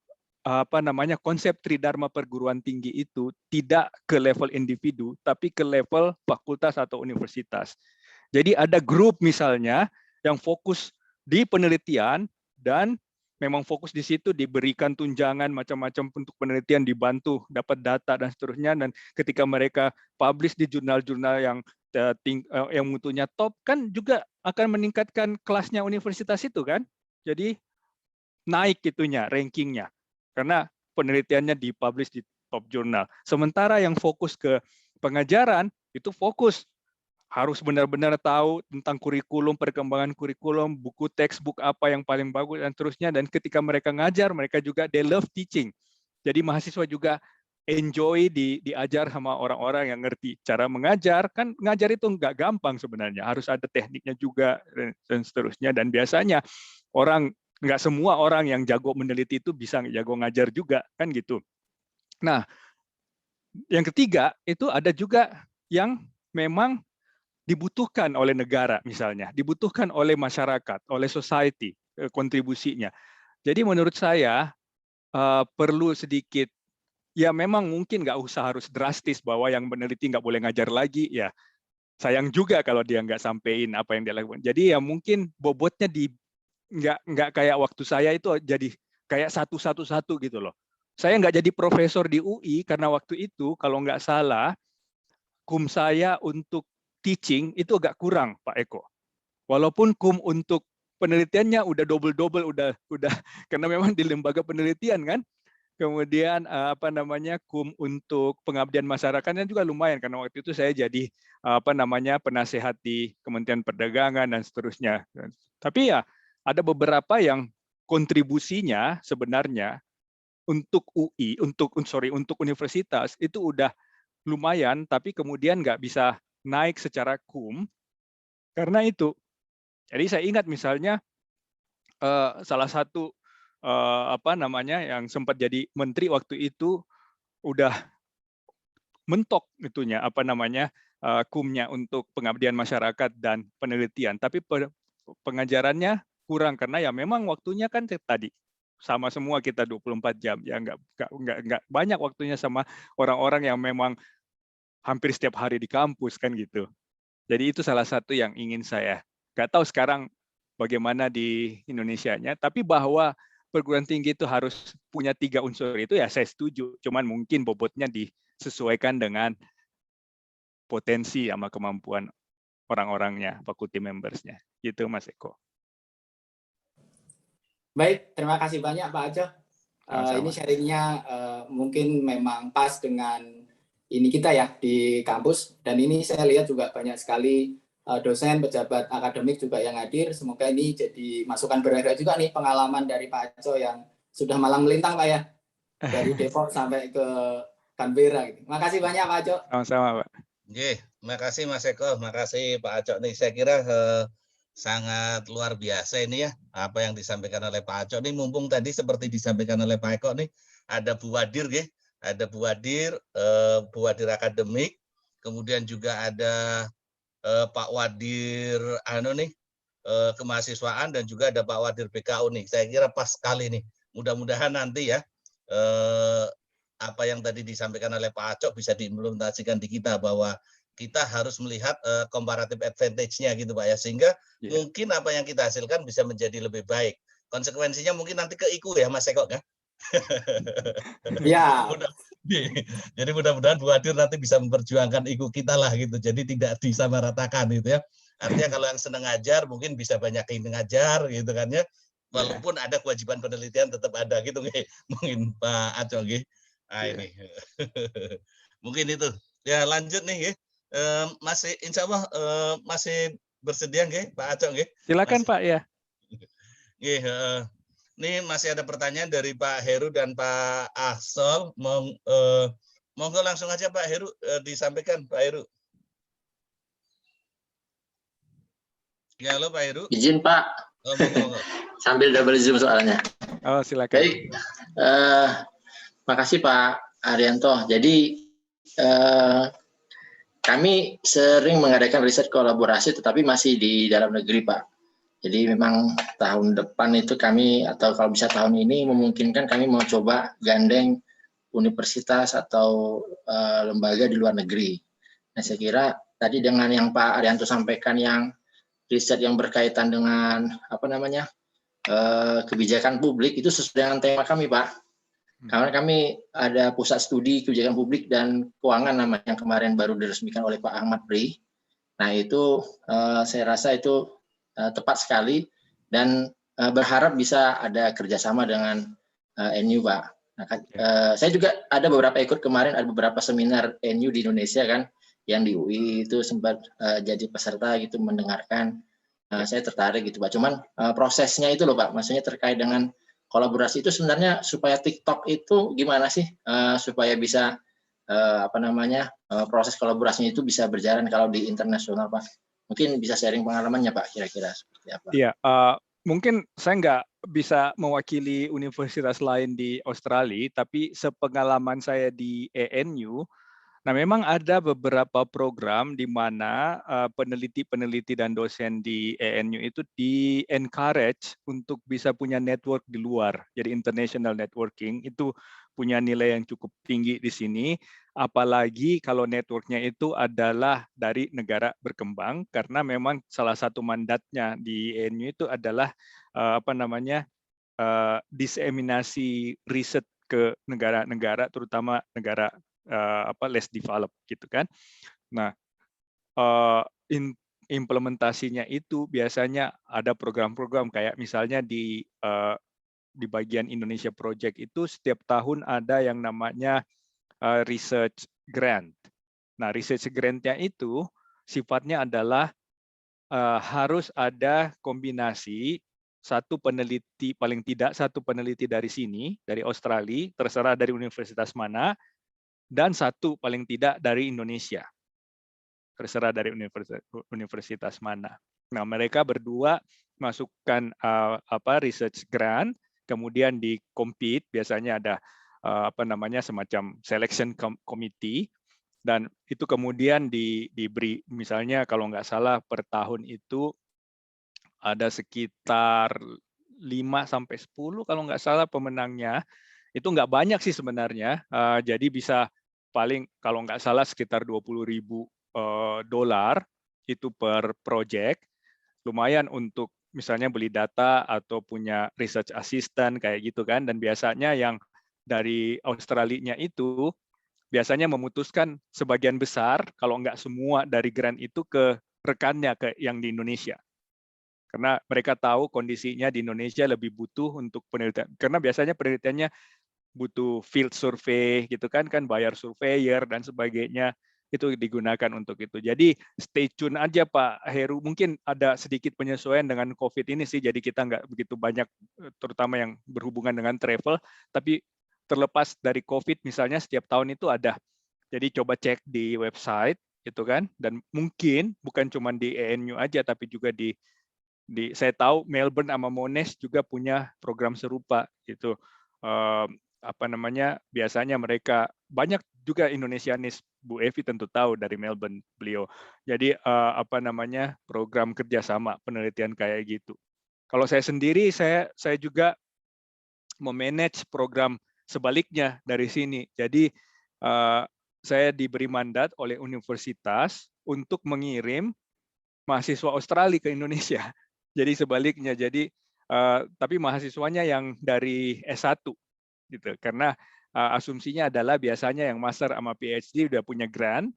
konsep Tridharma perguruan tinggi itu tidak ke level individu, tapi ke level fakultas atau universitas. Jadi ada grup misalnya yang fokus di penelitian dan memang fokus di situ, diberikan tunjangan macam-macam untuk penelitian, dibantu dapat data dan seterusnya, dan ketika mereka publish di jurnal-jurnal yang mutunya top kan juga akan meningkatkan kelasnya universitas itu kan. Jadi naik itunya, rankingnya, karena penelitiannya dipublish di top jurnal. Sementara yang fokus ke pengajaran itu fokus harus benar-benar tahu tentang kurikulum, perkembangan kurikulum, buku textbook apa yang paling bagus dan terusnya. Dan ketika mereka ngajar, mereka juga they love teaching. Jadi mahasiswa juga enjoy diajar sama orang-orang yang ngerti cara mengajar. Kan ngajar itu nggak gampang sebenarnya, harus ada tekniknya juga dan seterusnya. Dan biasanya nggak semua orang yang jago meneliti itu bisa jago ngajar juga, kan gitu. Nah, yang ketiga itu ada juga yang memang dibutuhkan oleh negara misalnya, dibutuhkan oleh masyarakat, oleh society, kontribusinya. Jadi menurut saya perlu sedikit, ya memang mungkin nggak usah harus drastis bahwa yang meneliti nggak boleh ngajar lagi, ya sayang juga kalau dia nggak sampein apa yang dia lakukan. Jadi ya mungkin bobotnya nggak kayak waktu saya itu jadi kayak satu-satu gitu loh. Saya nggak jadi profesor di UI karena waktu itu kalau nggak salah, kum saya untuk teaching itu agak kurang, Pak Eko. Walaupun kum untuk penelitiannya udah double udah karena memang di lembaga penelitian kan. Kemudian kum untuk pengabdian masyarakatnya juga lumayan karena waktu itu saya jadi penasehat di Kementerian Perdagangan dan seterusnya. Tapi ya ada beberapa yang kontribusinya sebenarnya untuk UI, untuk universitas itu udah lumayan, tapi kemudian nggak bisa naik secara kum karena itu. Jadi saya ingat misalnya salah satu apa namanya yang sempat jadi menteri waktu itu udah mentok itunya apa namanya kumnya untuk pengabdian masyarakat dan penelitian, tapi pengajarannya kurang karena ya memang waktunya kan tadi sama semua kita 24 jam ya nggak banyak waktunya sama orang-orang yang memang hampir setiap hari di kampus kan gitu. Jadi itu salah satu yang ingin saya. Nggak tahu sekarang bagaimana di Indonesianya, tapi bahwa perguruan tinggi itu harus punya 3 unsur itu ya saya setuju. Cuman mungkin bobotnya disesuaikan dengan potensi sama kemampuan orang-orangnya, faculty membersnya. Gitu Mas Eko. Baik, terima kasih banyak Pak Aco. Ini sharingnya mungkin memang pas dengan ini kita ya di kampus, dan ini saya lihat juga banyak sekali dosen, pejabat akademik juga yang hadir. Semoga ini jadi masukan berharga juga nih pengalaman dari Pak Aco yang sudah malang melintang Pak ya, dari Depok sampai ke Canberra. Gitu. Makasih banyak Pak Aco. Sama-sama Pak. Oke, makasih Mas Eko, makasih Pak Aco nih. Saya kira sangat luar biasa ini ya apa yang disampaikan oleh Pak Aco nih, mumpung tadi seperti disampaikan oleh Pak Eko nih ada Bu Wadir ya, ada Bu Wadir akademik, kemudian juga ada Pak Wadir kemahasiswaan, dan juga ada Pak Wadir BKU nih. Saya kira pas sekali nih, mudah-mudahan nanti ya apa yang tadi disampaikan oleh Pak Aco bisa diimplementasikan di kita, bahwa kita harus melihat comparative advantage-nya gitu Pak ya, sehingga mungkin apa yang kita hasilkan bisa menjadi lebih baik. Konsekuensinya mungkin nanti ke IKU ya Mas Eko kan? Ya. Jadi mudah-mudahan Bu Wadir nanti bisa memperjuangkan IKU kita lah gitu. Jadi tidak disamaratakan gitu ya. Artinya kalau yang senang ngajar mungkin bisa banyak yang ngajar gitu kan ya. Walaupun ada kewajiban penelitian tetap ada gitu mungkin Pak Aco nggih. Nah ini. Mungkin itu. Ya lanjut nih nggih. Masih insya Allah masih bersedia nggih Pak Aco nggih? Silakan masih. Pak ya. Nggih, ini masih ada pertanyaan dari Pak Heru dan Pak Ahsol. Monggo langsung aja Pak Heru disampaikan Pak Heru. Ya halo Pak Heru. Izin Pak. Oh, monggo. Sambil double zoom soalnya. Oh silakan. Baik. Makasih Pak Arianto. Jadi kami sering mengadakan riset kolaborasi, tetapi masih di dalam negeri, Pak. Jadi memang tahun depan itu kami, atau kalau bisa tahun ini, memungkinkan kami mau coba gandeng universitas atau lembaga di luar negeri. Nah, saya kira tadi dengan yang Pak Arianto sampaikan, yang riset yang berkaitan dengan kebijakan publik, itu sesuai dengan tema kami, Pak. Karena kami ada pusat studi kebijakan publik dan keuangan namanya, yang kemarin baru diresmikan oleh Pak Ahmad Pri. Nah itu saya rasa itu tepat sekali, dan berharap bisa ada kerjasama dengan NU Pak. Nah, saya juga ada beberapa ikut kemarin, ada beberapa seminar NU di Indonesia kan, yang di UI itu sempat jadi peserta gitu, mendengarkan. Saya tertarik gitu Pak. Cuman prosesnya itu loh Pak, maksudnya terkait dengan kolaborasi itu sebenarnya supaya TikTok itu gimana sih supaya bisa proses kolaborasinya itu bisa berjalan kalau di internasional Pak. Mungkin bisa sharing pengalamannya Pak, kira-kira seperti apa? Iya, mungkin saya nggak bisa mewakili universitas lain di Australia, tapi sepengalaman saya di ENU, nah memang ada beberapa program di mana peneliti-peneliti dan dosen di ENU itu di-encourage untuk bisa punya network di luar. Jadi international networking itu punya nilai yang cukup tinggi di sini, apalagi kalau networknya itu adalah dari negara berkembang, karena memang salah satu mandatnya di ENU itu adalah diseminasi riset ke negara-negara, terutama negara less developed gitu kan. Nah, implementasinya itu biasanya ada program-program kayak misalnya di bagian Indonesia Project itu setiap tahun ada yang namanya research grant. Nah, research grant-nya itu sifatnya adalah harus ada kombinasi satu peneliti, paling tidak satu peneliti dari sini, dari Australia, terserah dari universitas mana, dan satu paling tidak dari Indonesia, terserah dari universitas mana. Nah, mereka berdua masukkan research grant, kemudian di compete, biasanya ada apa namanya semacam selection committee, dan itu kemudian diberi, misalnya kalau nggak salah per tahun itu ada sekitar 5-10 kalau nggak salah pemenangnya. Itu nggak banyak sih sebenarnya, jadi bisa paling kalau nggak salah sekitar $20.000 itu per project. Lumayan untuk misalnya beli data atau punya research assistant kayak gitu kan. Dan biasanya yang dari Australia itu biasanya memutuskan sebagian besar, kalau nggak semua dari grant itu ke rekannya ke yang di Indonesia. Karena mereka tahu kondisinya di Indonesia lebih butuh untuk penelitian. Karena biasanya penelitiannya butuh field survey gitu kan bayar surveyor dan sebagainya, itu digunakan untuk itu. Jadi stay tune aja Pak Heru. Mungkin ada sedikit penyesuaian dengan COVID ini sih, jadi kita nggak begitu banyak, terutama yang berhubungan dengan travel, tapi terlepas dari COVID misalnya setiap tahun itu ada. Jadi coba cek di website itu kan, dan mungkin bukan cuma di ENU aja, tapi juga di saya tahu Melbourne sama Monash juga punya program serupa gitu. Apa namanya, biasanya mereka banyak juga Indonesianis, Bu Evi tentu tahu dari Melbourne beliau. Jadi apa namanya, program kerjasama penelitian kayak gitu. Kalau saya sendiri, saya juga memanage program sebaliknya dari sini. Jadi saya diberi mandat oleh universitas untuk mengirim mahasiswa Australia ke Indonesia. Jadi sebaliknya, jadi tapi mahasiswanya yang dari S1 gitu. Karena asumsinya adalah biasanya yang master sama PhD udah punya grant.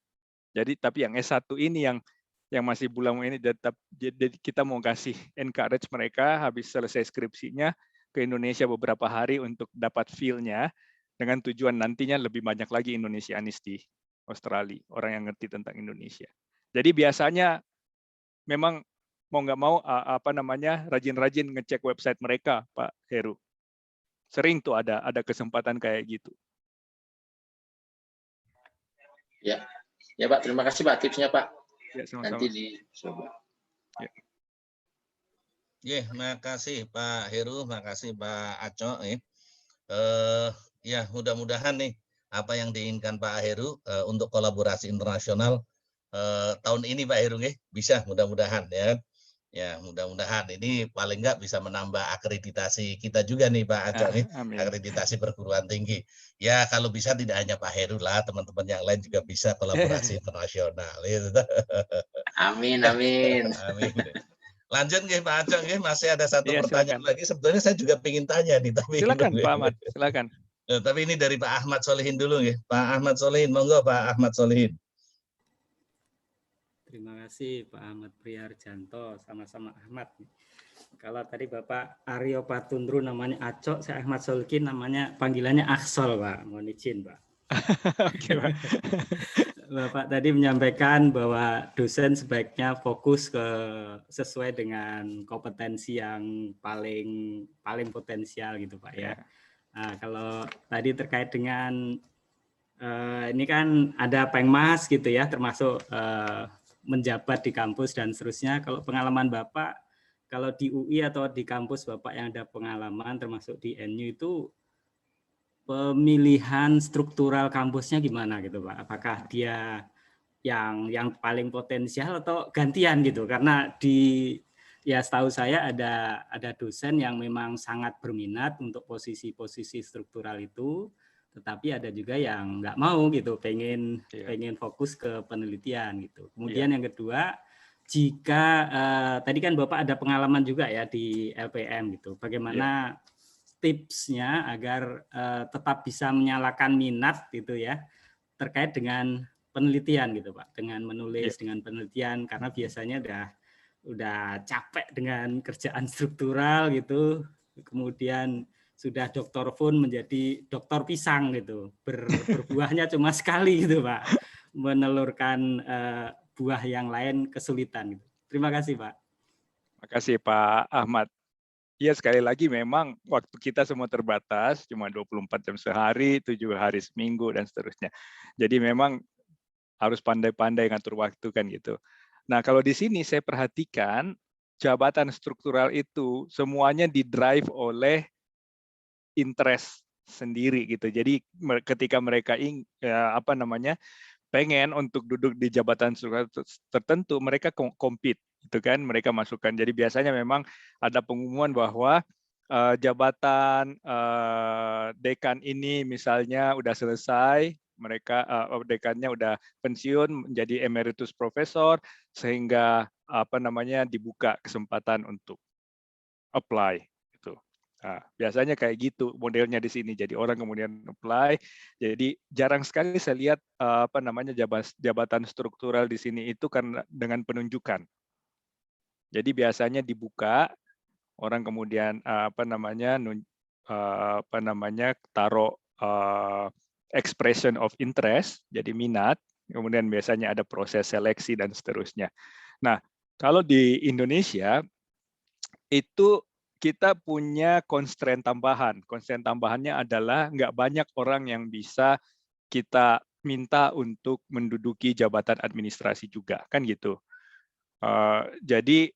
Jadi tapi yang S1 ini yang masih bulan ini tetap, jadi kita mau kasih encourage mereka habis selesai skripsinya ke Indonesia beberapa hari untuk dapat feel-nya, dengan tujuan nantinya lebih banyak lagi Indonesianis di Australia, orang yang ngerti tentang Indonesia. Jadi biasanya memang mau nggak mau apa namanya, rajin-rajin ngecek website mereka, Pak Heru. Sering tuh ada kesempatan kayak gitu. Ya, ya Pak. Terima kasih Pak tipsnya Pak. Ya, sama-sama. Nanti dicoba. Ya, makasih Pak Heru, makasih Pak Aco. Ya, mudah-mudahan nih apa yang diinginkan Pak Heru untuk kolaborasi internasional tahun ini Pak Heru bisa, mudah-mudahan ya. Ya, mudah-mudahan ini paling nggak bisa menambah akreditasi kita juga nih Pak Aco nih, akreditasi perguruan tinggi. Ya, kalau bisa tidak hanya Pak Heru lah, teman-teman yang lain juga bisa kolaborasi internasional. Amin, amin. Amin. Lanjut Pak Aco, masih ada satu pertanyaan lagi. Sebetulnya saya juga ingin tanya nih, tapi silakan Pak Ahmad, silakan. Tapi ini dari Pak Ahmad Solihin dulu Pak Ahmad Solihin, monggo Pak Ahmad Solihin. Terima kasih Pak Ahmad Priharjanto, sama-sama Ahmad. Kalau tadi Bapak Aryo Patundru namanya Acok, saya Ahmad Solihin namanya panggilannya Aksol Pak, mohon izin Pak. Oke, Pak. Bapak tadi menyampaikan bahwa dosen sebaiknya fokus sesuai dengan kompetensi yang paling potensial gitu Pak ya. Nah, kalau tadi terkait dengan ini kan ada Pengmas gitu ya, termasuk menjabat di kampus dan seterusnya. Kalau pengalaman Bapak, kalau di UI atau di kampus Bapak yang ada pengalaman termasuk di NU itu pemilihan struktural kampusnya gimana gitu Pak? Apakah dia yang paling potensial atau gantian gitu? Karena setahu saya ada dosen yang memang sangat berminat untuk posisi-posisi struktural itu, tetapi ada juga yang nggak mau gitu, pengen fokus ke penelitian gitu. Kemudian yang kedua, jika tadi kan Bapak ada pengalaman juga ya di LPM gitu, bagaimana tipsnya agar tetap bisa menyalakan minat gitu ya terkait dengan penelitian gitu Pak, dengan menulis, dengan penelitian, karena biasanya udah capek dengan kerjaan struktural gitu, kemudian sudah doktor pun menjadi doktor pisang gitu, berbuahnya cuma sekali gitu Pak, menelurkan buah yang lain kesulitan gitu. Terima kasih Pak. Terima kasih Pak Ahmad. Iya, sekali lagi memang waktu kita semua terbatas, cuma 24 jam sehari, 7 hari seminggu, dan seterusnya. Jadi memang harus pandai-pandai ngatur waktu kan gitu. Nah, kalau di sini saya perhatikan jabatan struktural itu semuanya didrive oleh interest sendiri gitu. Jadi ketika mereka pengen untuk duduk di jabatan tertentu, mereka compete, gitu kan? Mereka masukkan. Jadi biasanya memang ada pengumuman bahwa jabatan dekan ini misalnya udah selesai, mereka dekannya udah pensiun menjadi emeritus profesor, sehingga dibuka kesempatan untuk apply. Gitu. Nah, biasanya kayak gitu modelnya di sini. Jadi orang kemudian apply. Jadi jarang sekali saya lihat jabatan struktural di sini itu karena dengan penunjukan. Jadi biasanya dibuka, orang kemudian taruh expression of interest, jadi minat. Kemudian biasanya ada proses seleksi dan seterusnya. Nah, kalau di Indonesia itu kita punya constraint tambahan. Constraint tambahannya adalah nggak banyak orang yang bisa kita minta untuk menduduki jabatan administrasi juga, kan gitu. Jadi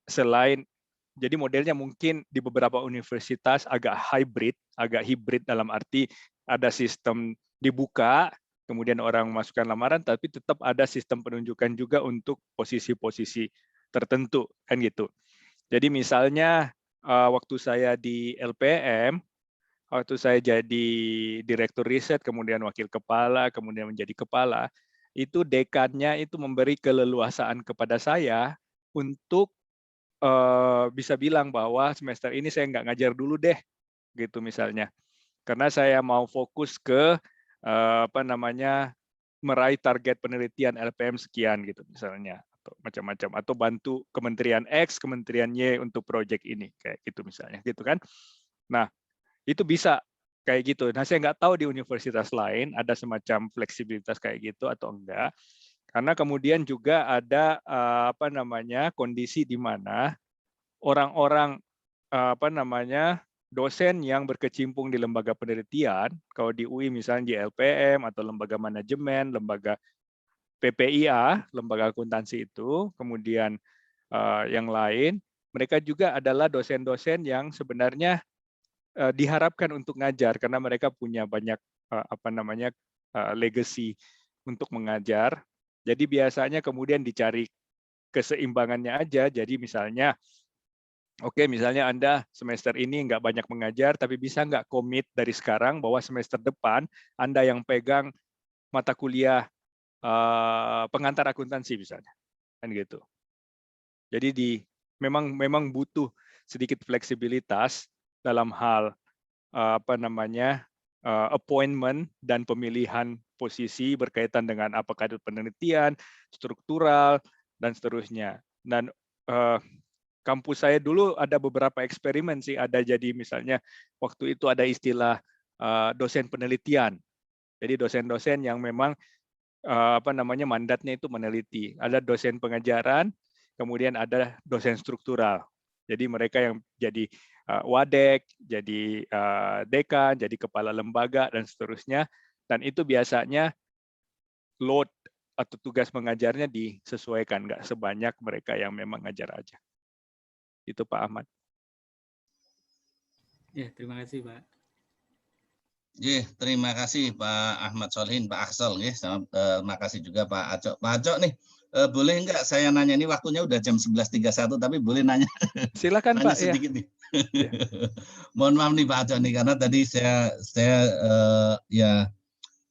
jadi modelnya mungkin di beberapa universitas agak hybrid dalam arti ada sistem dibuka, kemudian orang masukkan lamaran, tapi tetap ada sistem penunjukan juga untuk posisi-posisi tertentu, kan gitu. Jadi misalnya waktu saya di LPM, waktu saya jadi direktur riset, kemudian wakil kepala, kemudian menjadi kepala, itu dekannya itu memberi keleluasaan kepada saya untuk bisa bilang bahwa semester ini saya nggak ngajar dulu deh, gitu misalnya. Karena saya mau fokus ke meraih target penelitian LPM sekian gitu misalnya. Macam-macam, atau bantu kementerian X, kementerian Y untuk proyek ini, kayak gitu misalnya, gitu kan. Nah, itu bisa kayak gitu. Nah, saya nggak tahu di universitas lain ada semacam fleksibilitas kayak gitu atau enggak, karena kemudian juga ada kondisi di mana orang-orang dosen yang berkecimpung di lembaga penelitian, kalau di UI misalnya di LPM atau lembaga manajemen, lembaga PPIA, lembaga akuntansi itu, kemudian yang lain, mereka juga adalah dosen-dosen yang sebenarnya diharapkan untuk ngajar karena mereka punya banyak legacy untuk mengajar. Jadi biasanya kemudian dicari keseimbangannya aja. Jadi misalnya, misalnya Anda semester ini nggak banyak mengajar, tapi bisa nggak komit dari sekarang bahwa semester depan Anda yang pegang mata kuliah pengantar akuntansi misalnya, kan gitu. Jadi memang butuh sedikit fleksibilitas dalam hal appointment dan pemilihan posisi berkaitan dengan apakah itu penelitian, struktural dan seterusnya. Dan kampus saya dulu ada beberapa eksperimen sih, ada jadi misalnya waktu itu ada istilah dosen penelitian. Jadi dosen-dosen yang memang mandatnya itu meneliti. Ada dosen pengajaran, kemudian ada dosen struktural. Jadi mereka yang jadi wadek, jadi dekan, jadi kepala lembaga dan seterusnya. Dan itu biasanya load atau tugas mengajarnya disesuaikan, nggak sebanyak mereka yang memang ngajar aja. Itu Pak Ahmad. Ya, terima kasih Pak. Terima kasih Pak Ahmad Solihin, Pak Aksel. Terima kasih juga Pak Acok. Pak Acok nih, boleh nggak saya nanya, ini waktunya udah jam 11.31, tapi boleh nanya? Silakan nanya Pak. Sedikit ya. nih. Mohon maaf nih Pak Acok nih, karena tadi saya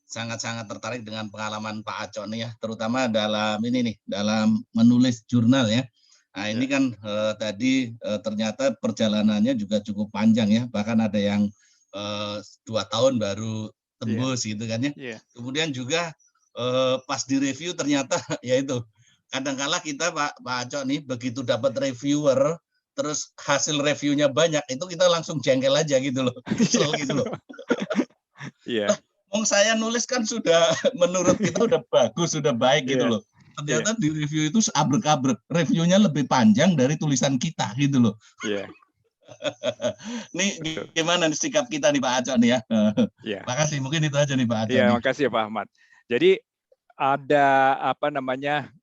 sangat-sangat tertarik dengan pengalaman Pak Acok nih ya, terutama dalam dalam menulis jurnal ya. Nah ini kan tadi ternyata perjalanannya juga cukup panjang ya, bahkan ada yang 2 tahun baru tembus gitu kan ya. Kemudian juga pas di review ternyata yaitu kadang-kala kita Pak Acok nih begitu dapat reviewer terus hasil reviewnya banyak, itu kita langsung jengkel aja gitu loh, kesel gitu loh. Iya. Saya nulis kan sudah menurut kita udah bagus, sudah baik gitu loh. Ternyata di review itu abrek-abrek, reviewnya lebih panjang dari tulisan kita gitu loh. Iya. Nih gimana nih sikap kita nih Pak Acok nih ya? Makasih, mungkin itu aja nih Pak Acok. Iya, makasih ya Pak Ahmad. Jadi ada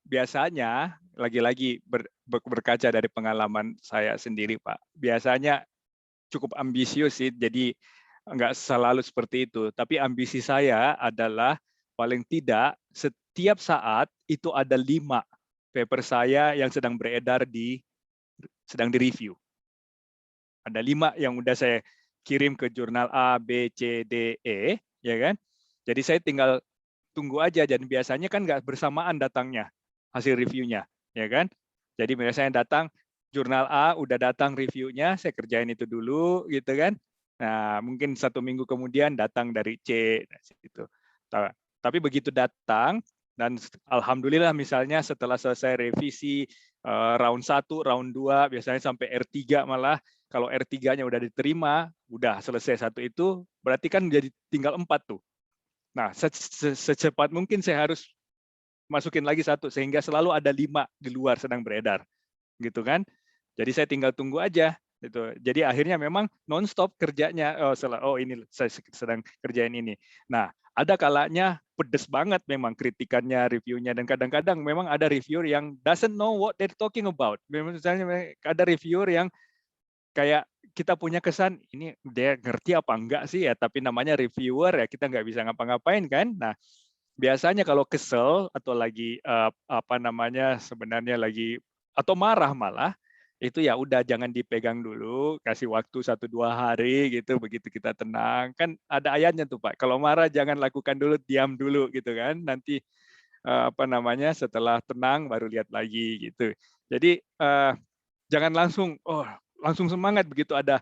biasanya lagi-lagi berkaca dari pengalaman saya sendiri Pak. Biasanya cukup ambisius sih. Jadi nggak selalu seperti itu. Tapi ambisi saya adalah paling tidak setiap saat itu ada 5 paper saya yang sedang beredar sedang direview. Ada 5 yang udah saya kirim ke jurnal A, B, C, D, E, ya kan? Jadi saya tinggal tunggu aja, dan biasanya kan nggak bersamaan datangnya hasil reviewnya, ya kan? Jadi biasanya datang jurnal A, udah datang reviewnya, saya kerjain itu dulu, gitu kan? Nah, mungkin 1 minggu kemudian datang dari C, gitu. Tapi begitu datang, dan alhamdulillah misalnya setelah selesai revisi round 1, round 2, biasanya sampai R3 malah, kalau R3-nya udah diterima, udah selesai 1 itu, berarti kan jadi tinggal 4 tuh. Nah, secepat mungkin saya harus masukin lagi 1, sehingga selalu ada 5 di luar sedang beredar, gitu kan? Jadi saya tinggal tunggu aja, gitu. Jadi akhirnya memang non-stop kerjanya. Ini saya sedang kerjain ini. Nah, ada kalanya pedes banget memang kritikannya, reviewnya, dan kadang-kadang memang ada reviewer yang doesn't know what they're talking about. Misalnya ada reviewer yang kayak kita punya kesan ini dia ngerti apa enggak sih ya, tapi namanya reviewer ya, kita nggak bisa ngapa-ngapain kan. Nah, biasanya kalau kesel atau lagi sebenarnya lagi atau marah malah, itu ya udah jangan dipegang dulu, kasih waktu 1-2 hari gitu, begitu kita tenang. Kan ada ayatnya tuh Pak, kalau marah jangan lakukan dulu, diam dulu gitu kan. Nanti setelah tenang baru lihat lagi gitu. Jadi jangan langsung semangat begitu ada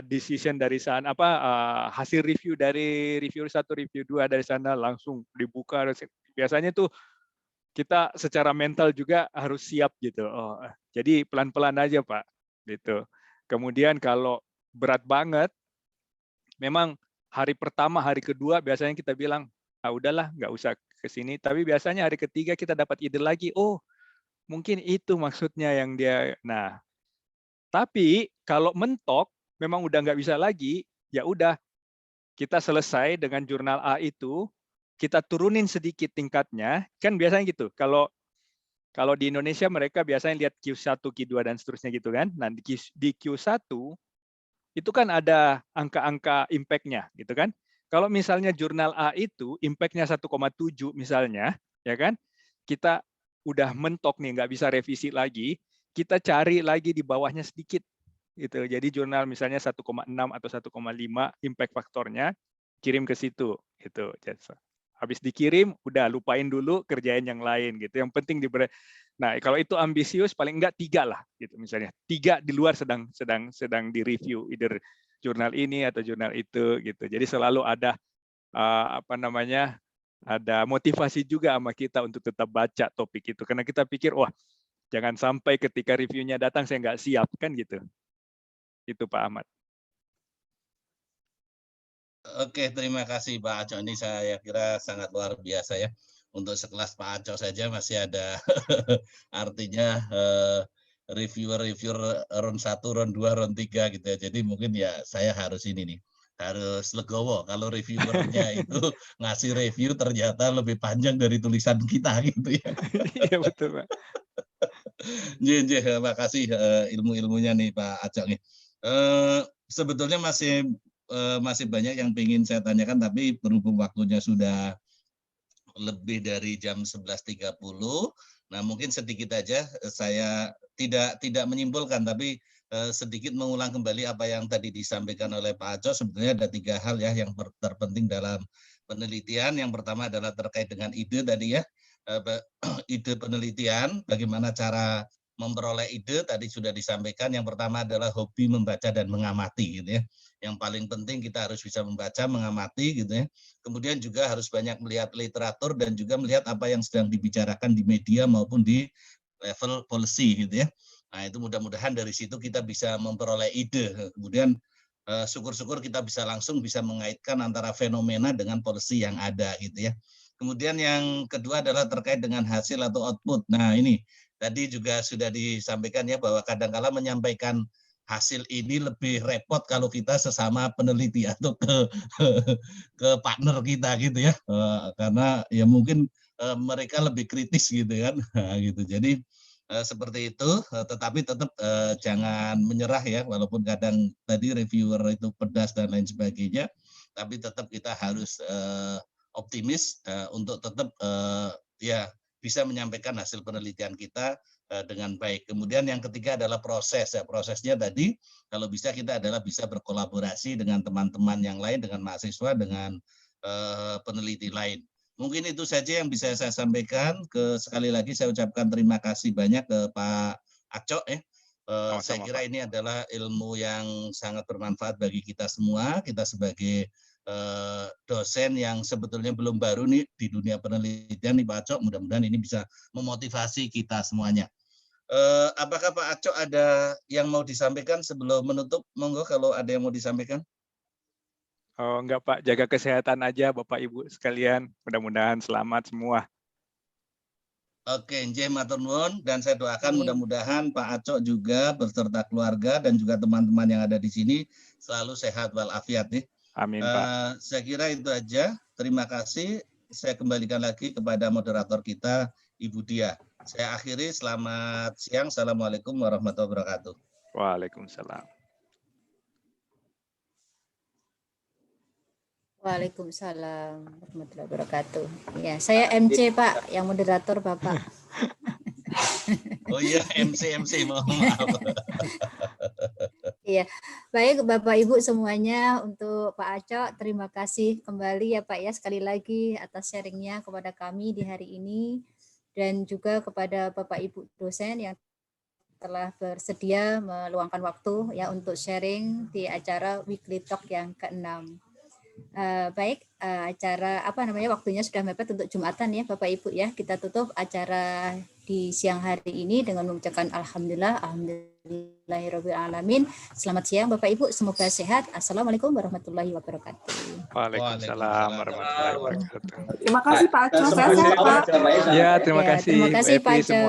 decision dari sana, hasil review dari review 1, review 2 dari sana langsung dibuka. Biasanya tuh kita secara mental juga harus siap gitu. Jadi pelan-pelan aja Pak, gitu. Kemudian kalau berat banget, memang hari pertama, hari kedua biasanya kita bilang, udahlah nggak usah ke sini. Tapi biasanya hari ketiga kita dapat ide lagi, mungkin itu maksudnya yang dia. Nah, tapi kalau mentok, memang udah nggak bisa lagi, ya udah kita selesai dengan jurnal A itu, kita turunin sedikit tingkatnya, kan biasanya gitu. Kalau di Indonesia mereka biasanya lihat Q1, Q2 dan seterusnya gitu kan. Nah, di Q1 itu kan ada angka-angka impact-nya gitu kan. Kalau misalnya jurnal A itu impact-nya 1,7 misalnya, ya kan? Kita udah mentok nih, nggak bisa revisi lagi, kita cari lagi di bawahnya sedikit gitu. Jadi jurnal misalnya 1,6 atau 1,5 impact faktornya, kirim ke situ gitu. Habis dikirim udah lupain dulu, kerjain yang lain gitu. Yang penting Nah, kalau itu ambisius paling enggak 3 lah gitu misalnya. 3 di luar sedang di-review either jurnal ini atau jurnal itu gitu. Jadi selalu ada ada motivasi juga sama kita untuk tetap baca topik itu, karena kita pikir jangan sampai ketika reviewnya datang saya nggak siap kan gitu. Itu Pak Ahmad. Oke, terima kasih Pak Aco. Ini saya kira sangat luar biasa ya. Untuk sekelas Pak Aco saja masih ada artinya reviewer round 1, round 2, round 3 gitu ya. Jadi mungkin ya saya harus ini nih, harus legowo kalau reviewernya itu ngasih review ternyata lebih panjang dari tulisan kita gitu ya. Iya betul Pak. Terima kasih ilmu-ilmunya nih Pak Acok nih. Sebetulnya masih banyak yang ingin saya tanyakan, tapi berhubung waktunya sudah lebih dari jam 11.30, nah mungkin sedikit aja saya tidak menyimpulkan, tapi sedikit mengulang kembali apa yang tadi disampaikan oleh Pak Acok. Sebenarnya ada 3 hal ya yang terpenting dalam penelitian. Yang pertama adalah terkait dengan ide tadi ya. Ide penelitian, bagaimana cara memperoleh ide tadi sudah disampaikan. Yang pertama adalah hobi membaca dan mengamati gitu ya. Yang paling penting kita harus bisa membaca, mengamati gitu ya. Kemudian juga harus banyak melihat literatur dan juga melihat apa yang sedang dibicarakan di media maupun di level policy gitu ya. Nah, itu mudah-mudahan dari situ kita bisa memperoleh ide. Kemudian syukur-syukur kita bisa mengaitkan antara fenomena dengan policy yang ada gitu ya. Kemudian yang kedua adalah terkait dengan hasil atau output. Nah, ini tadi juga sudah disampaikan ya bahwa kadang-kala menyampaikan hasil ini lebih repot kalau kita sesama peneliti atau ke partner kita gitu ya. Karena ya mungkin mereka lebih kritis gitu kan. Nah, gitu. Jadi seperti itu, tetapi tetap jangan menyerah ya, walaupun kadang tadi reviewer itu pedas dan lain sebagainya, tapi tetap kita harus optimis untuk tetap ya bisa menyampaikan hasil penelitian kita dengan baik. Kemudian yang ketiga adalah proses. Ya, prosesnya tadi kalau bisa kita adalah bisa berkolaborasi dengan teman-teman yang lain, dengan mahasiswa, dengan peneliti lain. Mungkin itu saja yang bisa saya sampaikan. Sekali lagi saya ucapkan terima kasih banyak ke Pak Aco. Saya kira ini adalah ilmu yang sangat bermanfaat bagi kita semua. Kita sebagai dosen yang sebetulnya belum baru nih di dunia penelitian nih Pak Aco. Mudah-mudahan ini bisa memotivasi kita semuanya. Apakah Pak Aco ada yang mau disampaikan sebelum menutup? Monggo kalau ada yang mau disampaikan. Oh enggak Pak, jaga kesehatan aja Bapak Ibu sekalian. Mudah-mudahan selamat semua. Oke, nggih matur nuwun, dan saya doakan mudah-mudahan Pak Aco juga beserta keluarga dan juga teman-teman yang ada di sini selalu sehat walafiat nih. Amin Pak. Saya kira itu aja. Terima kasih. Saya kembalikan lagi kepada moderator kita Ibu Dia. Saya akhiri, selamat siang. Assalamualaikum warahmatullahi wabarakatuh. Waalaikumsalam. Waalaikumsalam warahmatullahi wabarakatuh. Ya, saya MC Pak, yang moderator Bapak. Oh iya, MC, mohon maaf. Iya, baik Bapak Ibu semuanya, untuk Pak Aco terima kasih kembali ya Pak ya, sekali lagi atas sharingnya kepada kami di hari ini, dan juga kepada Bapak Ibu dosen yang telah bersedia meluangkan waktu ya untuk sharing di acara Weekly Talk yang ke-6. Baik, acara waktunya sudah mepet untuk Jumatan ya Bapak Ibu ya. Kita tutup acara di siang hari ini dengan mengucapkan alhamdulillahirabbil alamin. Selamat siang Bapak Ibu, semoga sehat. Assalamualaikum warahmatullahi wabarakatuh. Waalaikumsalam warahmatullahi wabarakatuh. Terima kasih Pak Aco, sehat-sehat Pak. Ya, terima kasih Pak Aco.